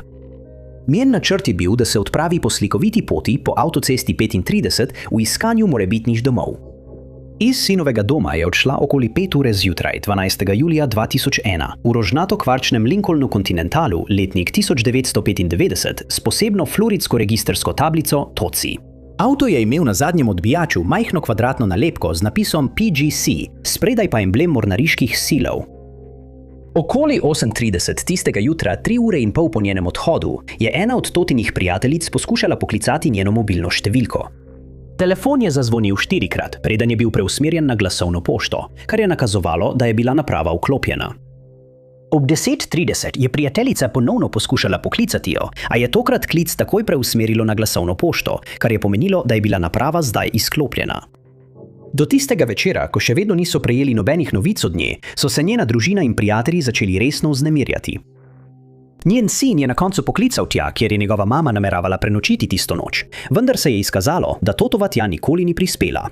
Njen načrt je bil, da se odpravi po slikoviti poti po avtocesti 35 v iskanju morebitnih domov. Iz sinovega doma je odšla okoli 5 ure zjutraj 12. julija 2001 v rožnato-kvarčnem Lincolnu Continentalu letnik 1995 s posebno floridsko registrsko tablico TOCI. Avto je imel na zadnjem odbijaču majhno kvadratno nalepko z napisom PGC, spredaj pa emblem mornariških silov. Okoli 8:30 tistega jutra, 3 ure in pol po njenem odhodu, je ena od Totinih prijateljic poskušala poklicati njeno mobilno številko. Telefon je zazvonil 4-krat, preden je bil preusmerjen na glasovno pošto, kar je nakazovalo, da je bila naprava vklopljena. Ob 10:30 je prijateljica ponovno poskušala poklicati jo, a je tokrat klic takoj preusmerilo na glasovno pošto, kar je pomenilo, da je bila naprava zdaj izklopljena. Do tistega večera, ko še vedno niso prejeli nobenih novic od nje, so se njena družina in prijatelji začeli resno vznemirjati. Njen sin je na koncu poklical tja, kjer je njegova mama nameravala prenočiti tisto noč, vendar se je izkazalo, da totova tja nikoli ni prispela.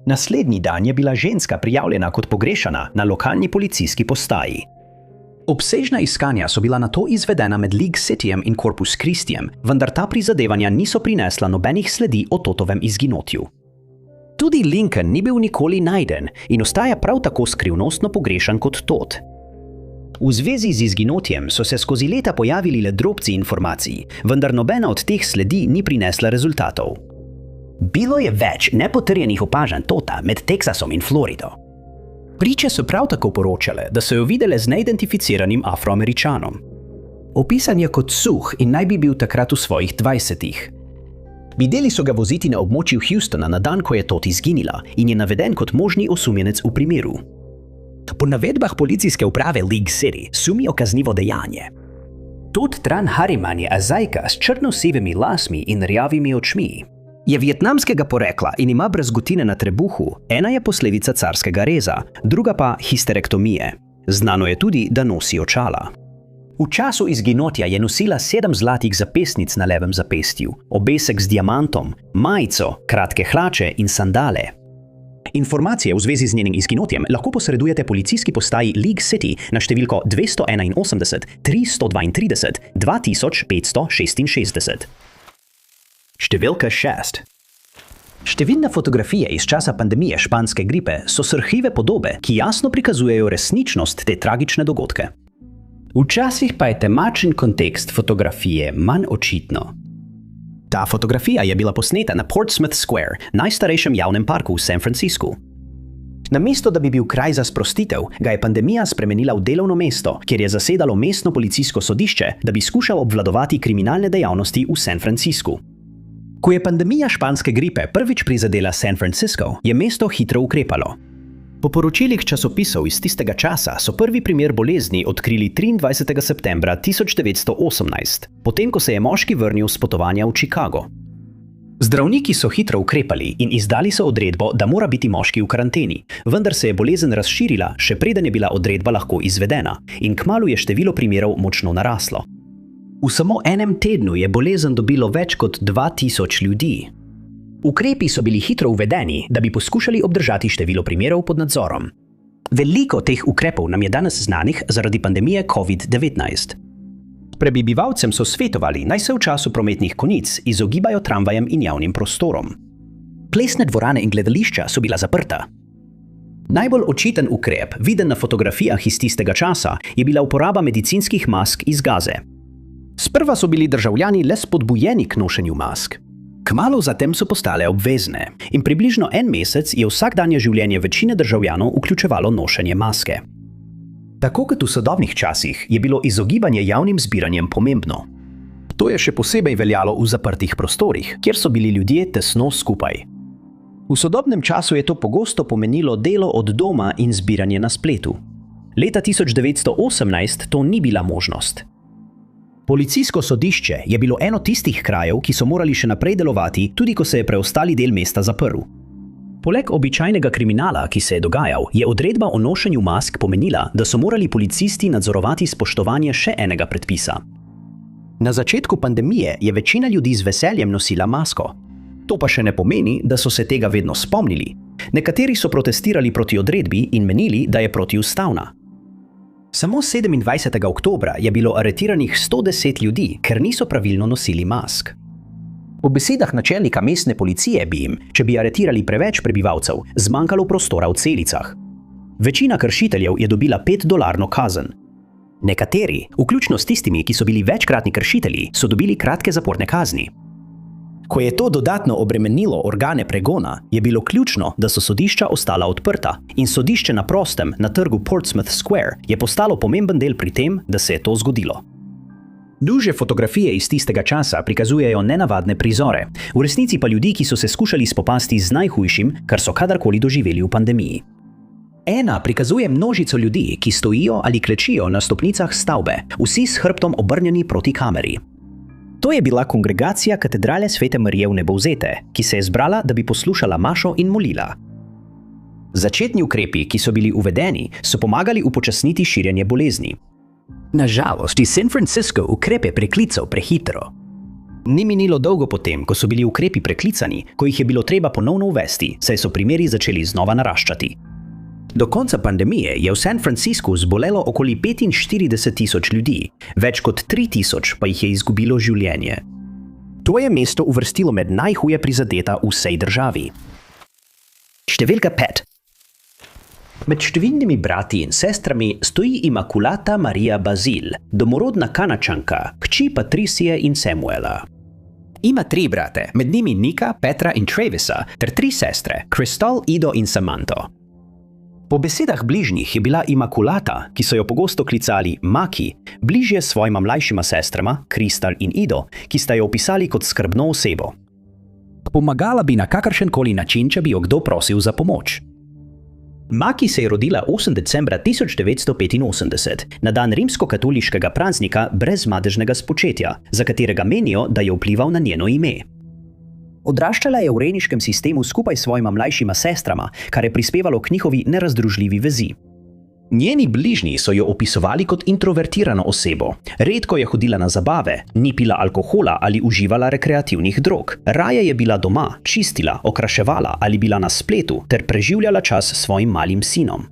Naslednji dan je bila ženska prijavljena kot pogrešana na lokalni policijski postaji. Obsežna iskanja so bila nato izvedena med League Cityjem in Corpus Christijem, vendar ta prizadevanja niso prinesla nobenih sledi o totovem izginotju. Tudi Lincoln ni bil nikoli najden in ostaja prav tako skrivnostno pogrešan kot Todd. V zvezi z izginotjem so se skozi leta pojavili le drobci informacij, vendar nobena od teh sledi ni prinesla rezultatov. Bilo je več nepotrjenih opažanj Todda med Teksasom in Florido. Priče so prav tako poročale, da so jo videle z neidentificiranim Afroameričanom. Opisan je kot suh in naj bi bil takrat v svojih 20-ih. Videli so ga voziti na območju Houstona na dan, ko je Todd izginila in je naveden kot možni osumljenec v primeru. Po navedbah policijske uprave League City sumijo kaznivo dejanje. Todd Tran Harriman je azajka s črno-sivimi lasmi in rjavimi očmi. Je vietnamskega porekla in ima brazgotine na trebuhu, ena je posledica carskega reza, druga pa histerektomije. Znano je tudi, da nosi očala. V času izginotja je nosila 7 zlatih zapestnic na levem zapestju, obesek z diamantom, majico, kratke hlače in sandale. Informacije v zvezi z njenim izginotjem lahko posredujete policijski postaji League City na številko 281 332 2566. Številka 6. Številne fotografije iz časa pandemije španske gripe so srhljive podobe, ki jasno prikazujejo resničnost te tragične dogodke. Včasih pa je temačen kontekst fotografije manj očitno. Ta fotografija je bila posneta na Portsmouth Square, najstarejšem javnem parku v San Franciscu. Namesto da bi bil kraj za sprostitev, ga je pandemija spremenila v delovno mesto, kjer je zasedalo mestno policijsko sodišče, da bi skušal obvladovati kriminalne dejavnosti v San Franciscu. Ko je pandemija španske gripe prvič prizadela San Francisco, je mesto hitro ukrepalo. Po poročilih časopisov iz tistega časa so prvi primer bolezni odkrili 23. septembra 1918, potem ko se je moški vrnil s potovanja v Chicago. Zdravniki so hitro ukrepali in izdali so odredbo, da mora biti moški v karanteni, vendar se je bolezen razširila, še preden je bila odredba lahko izvedena, in kmalu je število primerov močno naraslo. V samo enem tednu je bolezen dobilo več kot 2000 ljudi. Ukrepi so bili hitro uvedeni, da bi poskušali obdržati število primerov pod nadzorom. Veliko teh ukrepov nam je danes znanih zaradi pandemije COVID-19. Prebivalcem so svetovali, naj se v času prometnih konic izogibajo tramvajem in javnim prostorom. Plesne dvorane in gledališča so bila zaprta. Najbolj očiten ukrep, viden na fotografijah iz tistega časa, je bila uporaba medicinskih mask iz gaze. Sprva so bili državljani le spodbujeni k nošenju mask. Kmalu zatem so postale obvezne in približno en mesec je vsakdanje življenje večine državljanov vključevalo nošenje maske. Tako kot v sodobnih časih je bilo izogibanje javnim zbiranjem pomembno. To je še posebej veljalo v zaprtih prostorih, kjer so bili ljudje tesno skupaj. V sodobnem času je to pogosto pomenilo delo od doma in zbiranje na spletu. Leta 1918 to ni bila možnost. Policijsko sodišče je bilo eno tistih krajev, ki so morali še naprej delovati, tudi ko se je preostali del mesta zaprl. Poleg običajnega kriminala, ki se je dogajal, je odredba o nošenju mask pomenila, da so morali policisti nadzorovati spoštovanje še enega predpisa. Na začetku pandemije je večina ljudi z veseljem nosila masko. To pa še ne pomeni, da so se tega vedno spomnili. Nekateri so protestirali proti odredbi in menili, da je protiustavna. Samo 27. oktobra je bilo aretiranih 110 ljudi, ker niso pravilno nosili mask. Po besedah načelnika mestne policije bi jim, če bi aretirali preveč prebivalcev, zmanjkalo prostora v celicah. Večina kršiteljev je dobila $5 kazen. Nekateri, vključno s tistimi, ki so bili večkratni kršitelji, so dobili kratke zaporne kazni. Ko je to dodatno obremenilo organe pregona, je bilo ključno, da so sodišča ostala odprta in sodišče na prostem na trgu Portsmouth Square je postalo pomemben del pri tem, da se je to zgodilo. Duže fotografije iz tistega časa prikazujejo nenavadne prizore, v resnici pa ljudi, ki so se skušali spopasti z najhujšim, kar so kadarkoli doživeli v pandemiji. Ena prikazuje množico ljudi, ki stojijo ali klečijo na stopnicah stavbe, vsi s hrbtom obrnjeni proti kameri. To je bila kongregacija katedrale Svete Marije v Nebovzete, ki se je zbrala, da bi poslušala mašo in molila. Začetni ukrepi, ki so bili uvedeni, so pomagali upočasniti širjenje bolezni. Nažalost, iz San Francisco ukrepe preklical prehitro. Ni minilo dolgo potem, ko so bili ukrepi preklicani, ko jih je bilo treba ponovno uvesti, saj so primeri začeli znova naraščati. Do konca pandemije je v San Franciscu zbolelo okoli 45,000 ljudi, več kot 3,000 pa jih je izgubilo življenje. To je mesto uvrstilo med najhuje prizadeta v vsej državi. Številka 5. Med številnimi brati in sestrami stoji Imakulata Marija Bazil, domorodna Kanačanka, hči Patricije in Samuela. Ima 3 brate, med njimi Nika, Petra in Travisa, ter 3 sestre, Crystal, Ido in Samanto. Po besedah bližnjih je bila Imakulata, ki so jo pogosto klicali Maki, bližje svojima mlajšima sestrama, Crystal in Ido, ki sta jo opisali kot skrbno osebo. Pomagala bi na kakršenkoli način, če bi jo kdo prosil za pomoč. Maki se je rodila 8. decembra 1985, na dan rimsko-katoliškega praznika brezmadežnega spočetja, za katerega menijo, da je vplival na njeno ime. Odraščala je v rejniškem sistemu skupaj s svojima mlajšima sestrama, kar je prispevalo k njihovi nerazdružljivi vezi. Njeni bližnji so jo opisovali kot introvertirano osebo. Redko je hodila na zabave, ni pila alkohola ali uživala rekreativnih drog. Raje je bila doma, čistila, okraševala ali bila na spletu ter preživljala čas s svojim malim sinom.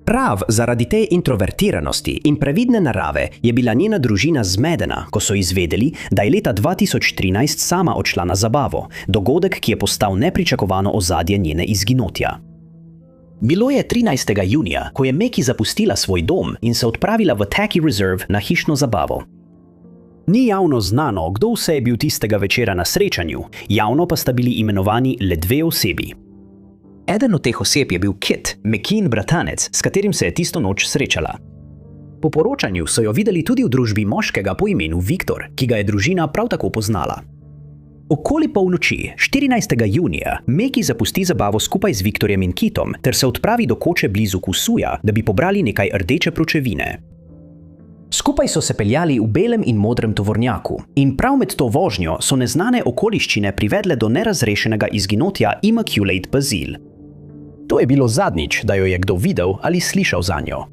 Prav zaradi te introvertiranosti in previdne narave je bila njena družina zmedena, ko so izvedeli, da je leta 2013 sama odšla na zabavo, dogodek, ki je postal nepričakovano ozadje njene izginotja. Bilo je 13. junija, ko je Meki zapustila svoj dom in se odpravila v Taki Reserve na hišno zabavo. Ni javno znano, kdo vse je bil tistega večera na srečanju, javno pa sta bili imenovani le 2 osebi. Eden od teh oseb je bil Kit, Mekin bratanec, s katerim se je tisto noč srečala. Po poročanju so jo videli tudi v družbi moškega po imenu Viktor, ki ga je družina prav tako poznala. Okoli polnoči, 14. junija, Meki zapusti zabavo skupaj z Viktorjem in Kitom ter se odpravi do koče blizu Kusuja, da bi pobrali nekaj rdeče pločevine. Skupaj so se peljali v belem in modrem tovornjaku in prav med to vožnjo so neznane okoliščine privedle do nerazrešenega izginotja Immaculate Bazil. To je bilo zadnjič, da jo je kdo videl ali slišal za njo.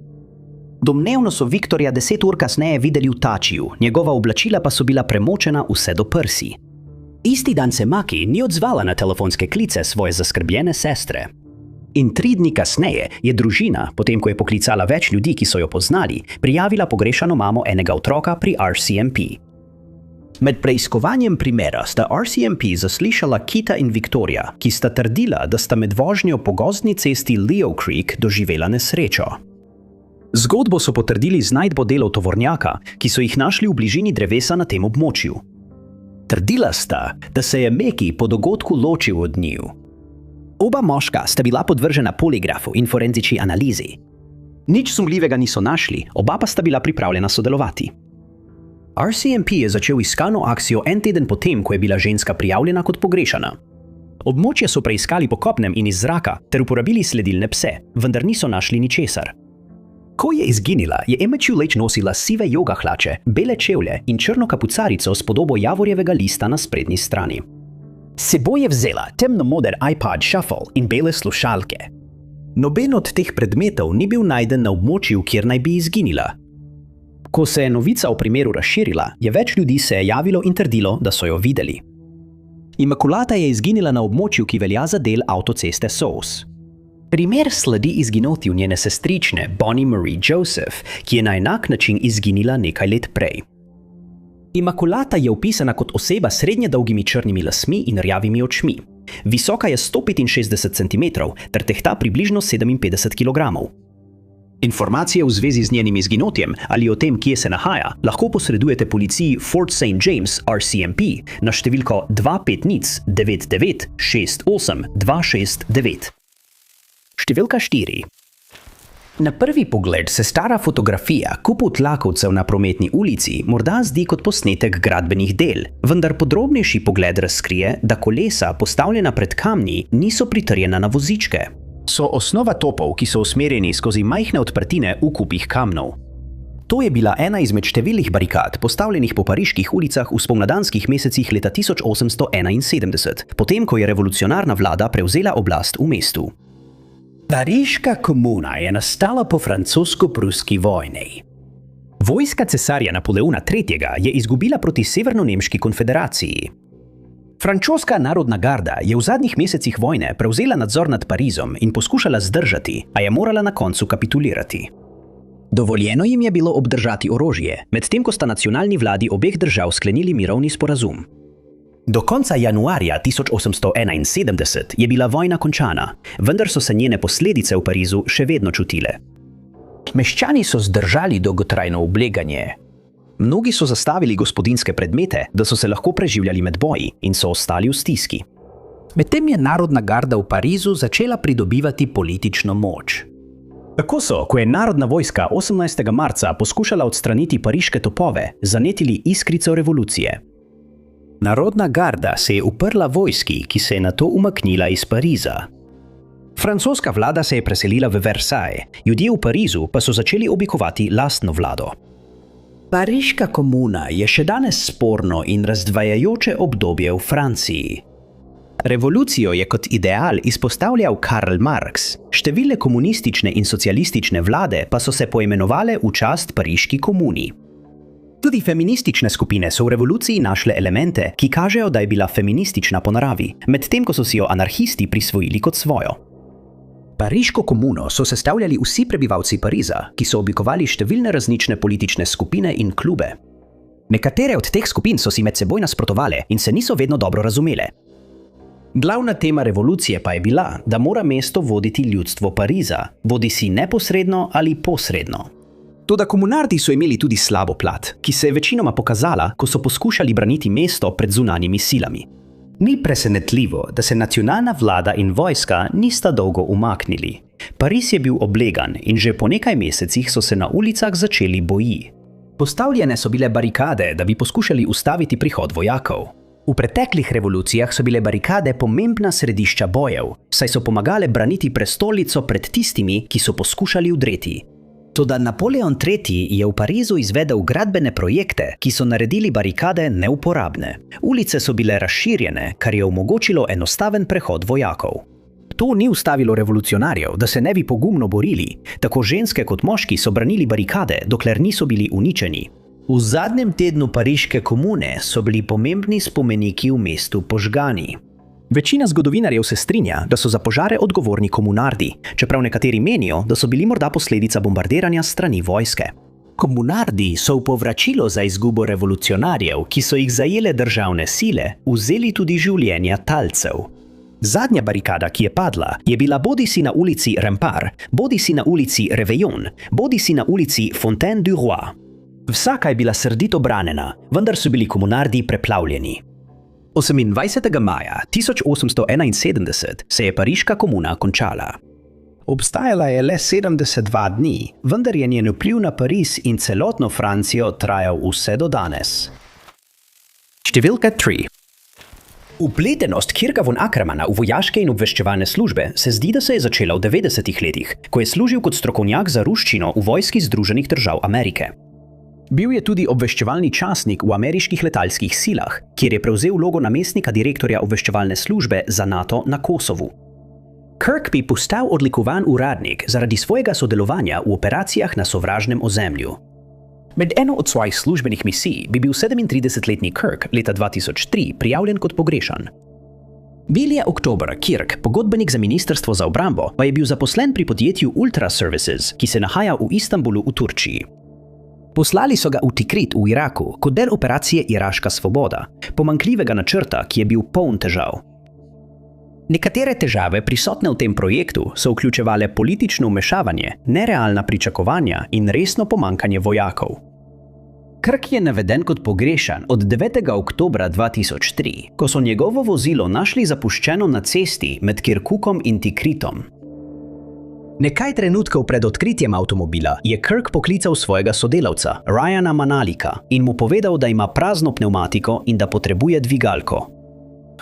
Domnevno so Viktorja 10 ur kasneje videli v Tačiju, njegova oblačila pa so bila premočena vse do prsi. Isti dan se Maki ni odzvala na telefonske klice svoje zaskrbljene sestre. In 3 dni kasneje je družina, potem ko je poklicala več ljudi, ki so jo poznali, prijavila pogrešano mamo enega otroka pri RCMP. Med preiskovanjem primera sta RCMP zaslišala Kita in Viktorja, ki sta trdila, da sta med vožnjo po gozdni cesti Leo Creek doživela nesrečo. Zgodbo so potrdili z najdbo delov tovornjaka, ki so jih našli v bližini drevesa na tem območju. Trdila sta, da se je Meki po dogodku ločil od njiju. Oba moška sta bila podvržena poligrafu in forenzični analizi. Nič sumljivega niso našli, oba pa sta bila pripravljena sodelovati. RCMP je začel iskalno akcijo en teden potem, ko je bila ženska prijavljena kot pogrešana. Območje so preiskali po kopnem in iz zraka ter uporabili sledilne pse, vendar niso našli ničesar. Ko je izginila, je Immaculate nosila sive joga hlače, bele čevlje in črno kapucarico s podobo javorjevega lista na sprednji strani. S seboj je vzela temnomoder iPod Shuffle in bele slušalke. Noben od teh predmetov ni bil najden na območju, kjer naj bi izginila. Ko se je novica o primeru razširila, je več ljudi se javilo in trdilo, da so jo videli. Immaculata je izginila na območju, ki velja za del avtoceste SOS. Primer sledi izginotju njene sestrične Bonnie Marie Joseph, ki je na enak način izginila nekaj let prej. Immaculata je opisana kot oseba s srednje dolgimi črnimi lasmi in rjavimi očmi. Visoka je 165 cm ter tehta približno 57 kg. Informacije v zvezi z njenim izginotjem ali o tem, kje se nahaja, lahko posredujete policiji Fort St. James RCMP na številko 250 99 68 269. Številka 4. Na prvi pogled se stara fotografija kupu tlakovcev na prometni ulici morda zdi kot posnetek gradbenih del, vendar podrobnejši pogled razkrije, da kolesa, postavljena pred kamni, niso pritrjena na vozičke. So osnova topov, ki so usmerjeni skozi majhne odprtine v kupih kamnov. To je bila ena izmed številnih barikad, postavljenih po pariških ulicah v spomladanskih mesecih leta 1871, potem ko je revolucionarna vlada prevzela oblast v mestu. Pariška komuna je nastala po francosko-pruski vojni. Vojska cesarja Napoleona III. Je izgubila proti Severno-nemški konfederaciji. Francoska narodna garda je v zadnjih mesecih vojne prevzela nadzor nad Parizom in poskušala zdržati, a je morala na koncu kapitulirati. Dovoljeno jim je bilo obdržati orožje, medtem ko sta nacionalni vladi obeh držav sklenili mirovni sporazum. Do konca januarja 1871 je bila vojna končana, vendar so se njene posledice v Parizu še vedno čutile. Meščani so zdržali dolgotrajno obleganje. Mnogi so zastavili gospodinjske predmete, da so se lahko preživljali med boji in so ostali v stiski. Medtem je narodna garda v Parizu začela pridobivati politično moč. Tako so, ko je narodna vojska 18. marca poskušala odstraniti pariške topove, zanetili iskrico revolucije. Narodna garda se je uprla vojski, ki se je nato umaknila iz Pariza. Francoska vlada se je preselila v Versailles, ljudje v Parizu pa so začeli oblikovati lastno vlado. Pariška komuna je še danes sporno in razdvajajoče obdobje v Franciji. Revolucijo je kot ideal izpostavljal Karl Marx, številne komunistične in socialistične vlade pa so se poimenovale v čast Pariški komuni. Tudi feministične skupine so v revoluciji našle elemente, ki kažejo, da je bila feministična po naravi, medtem ko so si jo anarhisti prisvojili kot svojo. Pariško komuno so sestavljali vsi prebivalci Pariza, ki so oblikovali številne različne politične skupine in klube. Nekatere od teh skupin so si med seboj nasprotovale in se niso vedno dobro razumele. Glavna tema revolucije pa je bila, da mora mesto voditi ljudstvo Pariza, bodisi neposredno ali posredno. Toda komunardi so imeli tudi slabo plat, ki se je večinoma pokazala, ko so poskušali braniti mesto pred zunanjimi silami. Ni presenetljivo, da se nacionalna vlada in vojska nista dolgo umaknili. Pariz je bil oblegan in že po nekaj mesecih so se na ulicah začeli boji. Postavljene so bile barikade, da bi poskušali ustaviti prihod vojakov. V preteklih revolucijah so bile barikade pomembna središča bojev, saj so pomagale braniti prestolnico pred tistimi, ki so poskušali vdreti. Toda Napoleon III. Je v Parizu izvedel gradbene projekte, ki so naredili barikade neuporabne. Ulice so bile razširjene, kar je omogočilo enostaven prehod vojakov. To ni ustavilo revolucionarjev, da se ne bi pogumno borili. Tako ženske kot moški so branili barikade, dokler niso bili uničeni. V zadnjem tednu pariške komune so bili pomembni spomeniki v mestu požgani. Večina zgodovinarjev se strinja, da so za požare odgovorni komunardi, čeprav nekateri menijo, da so bili morda posledica bombardiranja strani vojske. Komunardi so v povračilo za izgubo revolucionarjev, ki so jih zajele državne sile, vzeli tudi življenja talcev. Zadnja barikada, ki je padla, je bila bodisi na ulici Rempart, bodisi na ulici Réveillon, bodisi na ulici Fontaine du Roi. Vsaka je bila srdito branjena, vendar so bili komunardi preplavljeni. 28. maja 1871 se je pariška komuna končala. Obstajala je le 72 dni, vendar je njen vpliv na Pariz in celotno Francijo trajal vse do danes. Številka 3. Vpletenost Kirka von Ackermanna v vojaške in obveščevalne službe se zdi, da se je začela v 90. letih, ko je služil kot strokovnjak za ruščino v vojski Združenih držav Amerike. Bil je tudi obveščevalni častnik v ameriških letalskih silah, kjer je prevzel vlogo namestnika direktorja obveščevalne službe za NATO na Kosovu. Kirk bi postal odlikovan uradnik zaradi svojega sodelovanja v operacijah na sovražnem ozemlju. Med eno od svojih službenih misij bi bil 37-letni Kirk leta 2003 prijavljen kot pogrešan. Bil je oktobra Kirk, pogodbenik za ministrstvo za obrambo, pa je bil zaposlen pri podjetju Ultra Services, ki se nahaja v Istanbulu v Turčiji. Poslali so ga v Tikrit v Iraku kot del operacije Iraška svoboda, pomanjkljivega načrta, ki je bil poln težav. Nekatere težave prisotne v tem projektu so vključevale politično vmešavanje, nerealna pričakovanja in resno pomanjkanje vojakov. Kirk je naveden kot pogrešan od 9. oktobra 2003, ko so njegovo vozilo našli zapuščeno na cesti med Kirkukom in Tikritom. Nekaj trenutkov pred odkritjem avtomobila je Kirk poklical svojega sodelavca, Ryana Manalika, in mu povedal, da ima prazno pnevmatiko in da potrebuje dvigalko.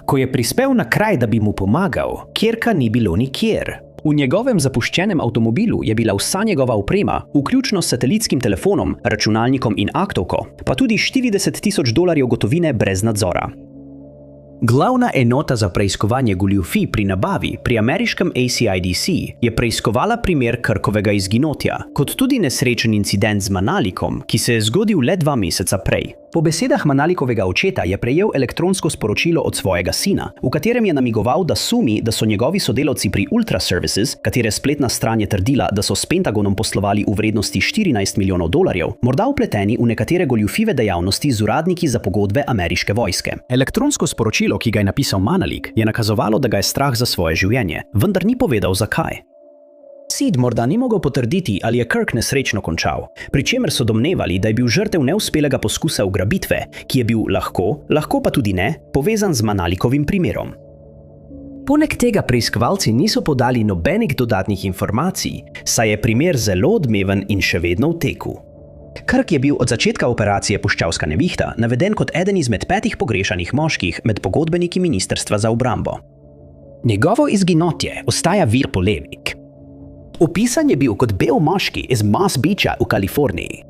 Ko je prispel na kraj, da bi mu pomagal, Kirka ni bilo nikjer. V njegovem zapuščenem avtomobilu je bila vsa njegova oprema, vključno s satelitskim telefonom, računalnikom in aktovko, pa tudi $40,000 gotovine brez nadzora. Glavna enota za preiskovanje goljufij pri nabavi pri ameriškem ACIDC je preiskovala primer Kirkovega izginotja, kot tudi nesrečen incident z Manalikom, ki se je zgodil le 2 meseca prej. Po besedah Manalikovega očeta je prejel elektronsko sporočilo od svojega sina, v katerem je namigoval, da sumi, da so njegovi sodelavci pri Ultra Services, katere spletna stran je trdila, da so s Pentagonom poslovali v vrednosti $14 milijonov, morda vpleteni v nekatere goljufive dejavnosti z uradniki za pogodbe ameriške vojske. Elektronsko sporočilo, ki ga je napisal Manalik, je nakazovalo, da ga je strah za svoje življenje, vendar ni povedal zakaj. Sid morda ni mogel potrditi, ali je Kirk nesrečno končal, pri čemer so domnevali, da je bil žrtev neuspelega poskusa ugrabitve, ki je bil lahko pa tudi ne, povezan z Manalikovim primerom. Poleg tega preiskovalci niso podali nobenih dodatnih informacij, saj je primer zelo odmeven in še vedno v teku. Kirk je bil od začetka operacije Puščavska nevihta naveden kot eden izmed 5 pogrešanih moških med pogodbeniki Ministrstva za obrambo. Njegovo izginotje ostaja vir polemik. Opisan je bil kot bel moški iz Moss Beacha v Kaliforniji.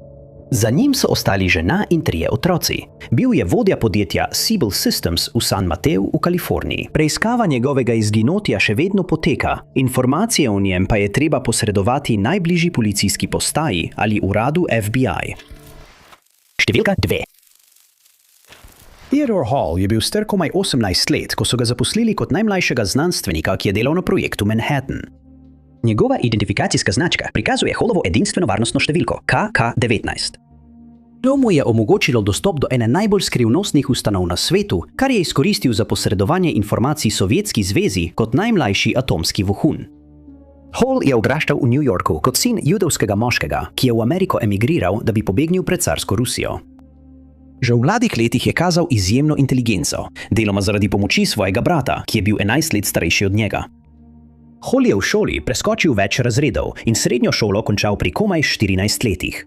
Za njim so ostali žena in 3 otroci. Bil je vodja podjetja Siebel Systems v San Mateu v Kaliforniji. Preiskava njegovega izginotja še vedno poteka, informacije o njem pa je treba posredovati najbližji policijski postaji ali uradu FBI. Številka 2. Theodore Hall je bil star komaj 18 let, ko so ga zaposlili kot najmlajšega znanstvenika, ki je delal na projektu Manhattan. Njegova identifikacijska značka prikazuje Hallovo edinstveno varnostno številko KK-19. To mu je omogočilo dostop do ene najbolj skrivnostnih ustanov na svetu, kar je izkoristil za posredovanje informacij Sovjetski zvezi kot najmlajši atomski vohun. Hall je odraščal v New Yorku kot sin judovskega moškega, ki je v Ameriko emigriral, da bi pobegnil pred carsko Rusijo. Že v mladih letih je kazal izjemno inteligenco, deloma zaradi pomoči svojega brata, ki je bil 11 let starejši od njega. Hall je v šoli preskočil več razredov in srednjo šolo končal pri komaj 14 letih.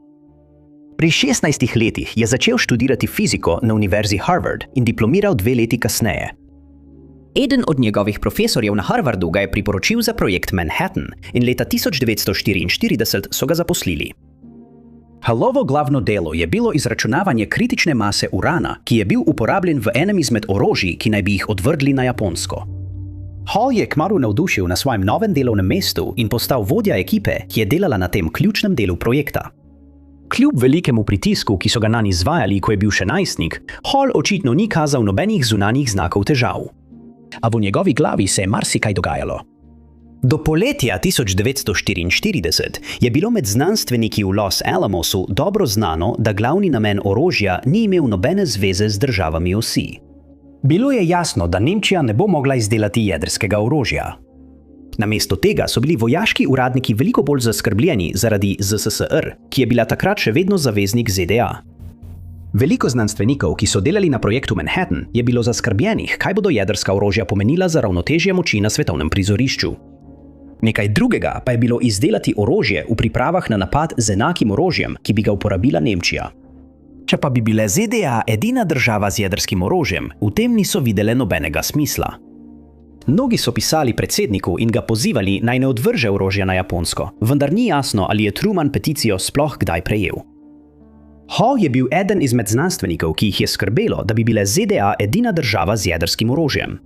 Pri 16 letih je začel študirati fiziko na Univerzi Harvard in diplomiral 2 leti kasneje. Eden od njegovih profesorjev na Harvardu ga je priporočil za projekt Manhattan in leta 1944 so ga zaposlili. Hallovo glavno delo je bilo izračunavanje kritične mase urana, ki je bil uporabljen v enem izmed orožij, ki naj bi jih odvrgli na Japonsko. Hall je kmalu navdušil na svojem novem delovnem mestu in postal vodja ekipe, ki je delala na tem ključnem delu projekta. Kljub velikemu pritisku, ki so ga nanj izvajali, ko je bil še najstnik, Hall očitno ni kazal nobenih zunanjih znakov težav. A v njegovi glavi se je marsikaj dogajalo. Do poletja 1944 je bilo med znanstveniki v Los Alamosu dobro znano, da glavni namen orožja ni imel nobene zveze z državami osi. Bilo je jasno, da Nemčija ne bo mogla izdelati jedrskega orožja. Namesto tega so bili vojaški uradniki veliko bolj zaskrbljeni zaradi ZSSR, ki je bila takrat še vedno zaveznik ZDA. Veliko znanstvenikov, ki so delali na projektu Manhattan, je bilo zaskrbljenih, kaj bodo jedrska orožja pomenila za ravnotežje moči na svetovnem prizorišču. Nekaj drugega pa je bilo izdelati orožje v pripravah na napad z enakim orožjem, ki bi ga uporabila Nemčija. Če pa bi bile ZDA edina država z jedrskim orožjem, v tem niso videle nobenega smisla. Mnogi so pisali predsedniku in ga pozivali, naj ne odvrže orožja na Japonsko, vendar ni jasno, ali je Truman peticijo sploh kdaj prejel. Hall je bil eden izmed znanstvenikov, ki jih je skrbelo, da bi bile ZDA edina država z jedrskim orožjem.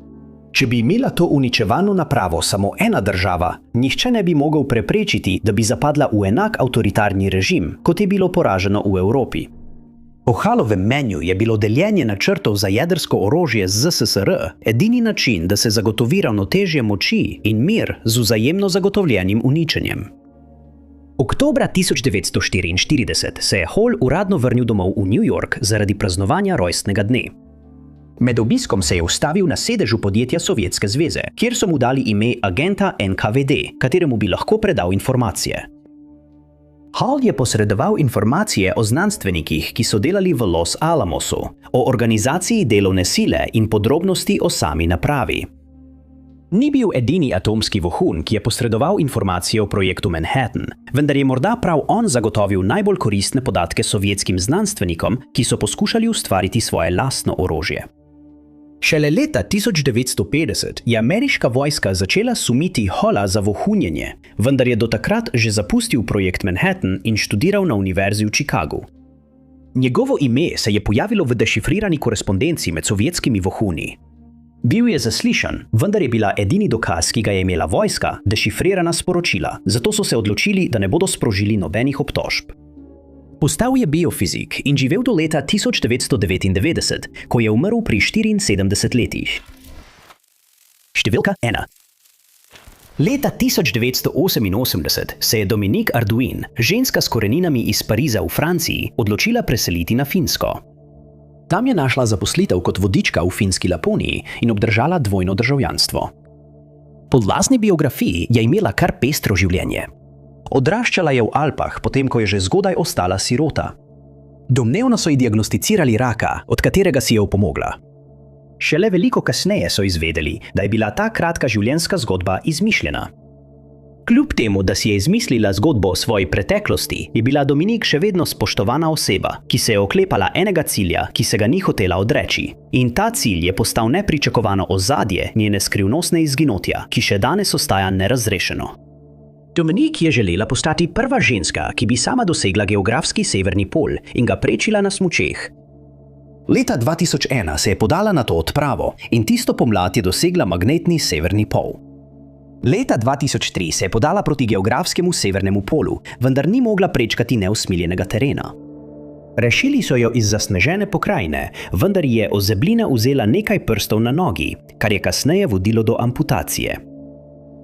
Če bi imela to uničevalno napravo samo ena država, nihče ne bi mogel preprečiti, da bi zapadla v enak avtoritarni režim, kot je bilo poraženo v Evropi. Po Hallovem mnenju je bilo deljenje načrtov za jedrsko orožje z ZSSR edini način, da se zagotovi ravnotežje moči in mir z vzajemno zagotovljenim uničenjem. Oktobra 1944 se je Hall uradno vrnil domov v New York zaradi praznovanja rojstnega dne. Med obiskom se je ustavil na sedežu podjetja Sovjetske zveze, kjer so mu dali ime agenta NKVD, kateremu bi lahko predal informacije. Hall je posredoval informacije o znanstvenikih, ki so delali v Los Alamosu, o organizaciji delovne sile in podrobnosti o sami napravi. Ni bil edini atomski vohun, ki je posredoval informacije o projektu Manhattan, vendar je morda prav on zagotovil najbolj koristne podatke sovjetskim znanstvenikom, ki so poskušali ustvariti svoje lastno orožje. Šele leta 1950 je ameriška vojska začela sumiti Halla za vohunjenje, vendar je do takrat že zapustil projekt Manhattan in študiral na univerzi v Chicagu. Njegovo ime se je pojavilo v dešifrirani korespondenci med sovjetskimi vohuni. Bil je zaslišan, vendar je bila edini dokaz, ki ga je imela vojska, dešifrirana sporočila, zato so se odločili, da ne bodo sprožili nobenih obtožb. Postal je biofizik in živel do leta 1999, ko je umrl pri 74 letih. Številka 1. Leta 1988 se je Dominique Arduin, ženska s koreninami iz Pariza v Franciji, odločila preseliti na Finsko. Tam je našla zaposlitev kot vodička v finski Laponiji in obdržala dvojno državljanstvo. Po lastni biografiji je imela kar pestro življenje. Odraščala je v Alpah, potem ko je že zgodaj ostala sirota. Domnevno so ji diagnosticirali raka, od katerega si je opomogla. Šele veliko kasneje so izvedeli, da je bila ta kratka življenjska zgodba izmišljena. Kljub temu, da si je izmislila zgodbo o svoji preteklosti, je bila Dominique še vedno spoštovana oseba, ki se je oklepala enega cilja, ki se ga ni hotela odreči. In ta cilj je postal nepričakovano ozadje njene skrivnostne izginotja, ki še danes ostaja nerazrešeno. Dominique je želela postati prva ženska, ki bi sama dosegla geografski severni pol in ga prečila na smučeh. Leta 2001 se je podala na to odpravo in tisto pomlad je dosegla magnetni severni pol. Leta 2003 se je podala proti geografskemu severnemu polu, vendar ni mogla prečkati neusmiljenega terena. Rešili so jo iz zasnežene pokrajine, vendar je ozeblina vzela nekaj prstov na nogi, kar je kasneje vodilo do amputacije.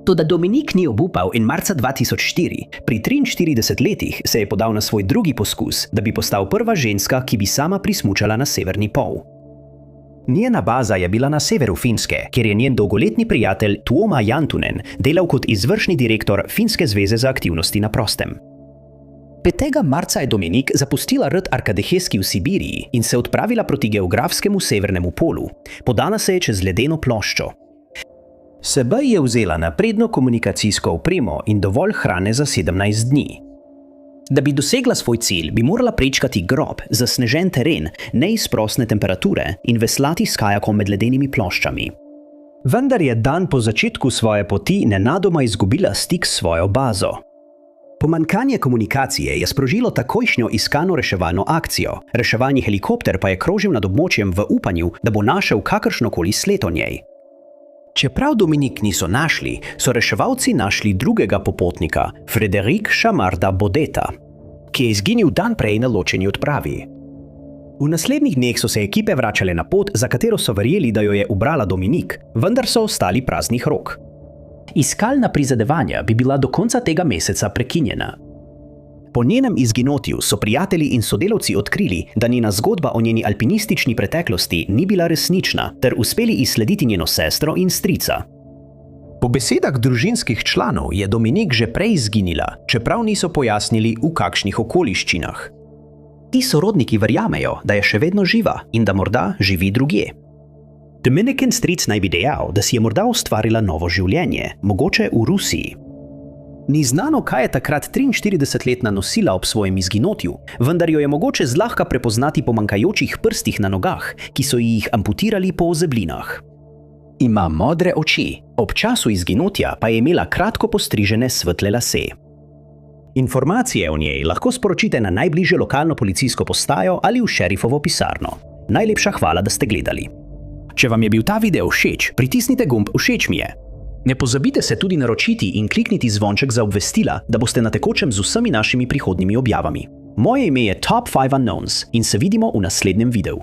Toda Dominique ni obupal in marca 2004, pri 43 letih, se je podal na svoj drugi poskus, da bi postal prva ženska, ki bi sama prismučala na severni pol. Njena baza je bila na severu Finske, kjer je njen dolgoletni prijatelj Tuomo Jantunen delal kot izvršni direktor Finske zveze za aktivnosti na prostem. 5. marca je Dominique zapustila rt Arkadeheski v Sibiriji in se odpravila proti geografskemu severnemu polu. Podala se je čez ledeno ploščo. S seboj je vzela napredno komunikacijsko opremo in dovolj hrane za 17 dni. Da bi dosegla svoj cilj, bi morala prečkati grob, zasnežen teren, neizprosne temperature in veslati s kajakom med ledenimi ploščami. Vendar je dan po začetku svoje poti nenadoma izgubila stik s svojo bazo. Pomanjkanje komunikacije je sprožilo takojšnjo iskano-reševalno akcijo. Reševalni helikopter pa je krožil nad območjem v upanju, da bo našel kakršnokoli sled o njej. Čeprav Dominique niso našli, so reševalci našli drugega popotnika, Frédéric Chamarda Bodeta, ki je izginil dan prej na ločeni odpravi. V naslednjih dneh so se ekipe vračale na pot, za katero so verjeli, da jo je ubrala Dominique, vendar so ostali praznih rok. Iskalna prizadevanja bi bila do konca tega meseca prekinjena. Po njenem izginotju so prijatelji in sodelavci odkrili, da njena zgodba o njeni alpinistični preteklosti ni bila resnična, ter uspeli izslediti njeno sestro in strica. Po besedah družinskih članov je Dominique že prej izginila, čeprav niso pojasnili, v kakšnih okoliščinah. Ti sorodniki verjamejo, da je še vedno živa in da morda živi drugje. Dominican stric naj bi dejal, da si je morda ustvarila novo življenje, mogoče v Rusiji. Ni znano, kaj je takrat 43-letna nosila ob svojem izginotju, vendar jo je mogoče zlahka prepoznati po manjkajočih prstih na nogah, ki so jih amputirali po ozeblinah. Ima modre oči, ob času izginotja pa je imela kratko postrižene svetle lase. Informacije o njej lahko sporočite na najbližjo lokalno policijsko postajo ali v šerifovo pisarno. Najlepša hvala, da ste gledali. Če vam je bil ta video všeč, pritisnite gumb Všeč mi je. Ne pozabite se tudi naročiti in klikniti zvonček za obvestila, da boste na tekočem z vsemi našimi prihodnjimi objavami. Moje ime je Top 5 Unknowns in se vidimo v naslednjem videu.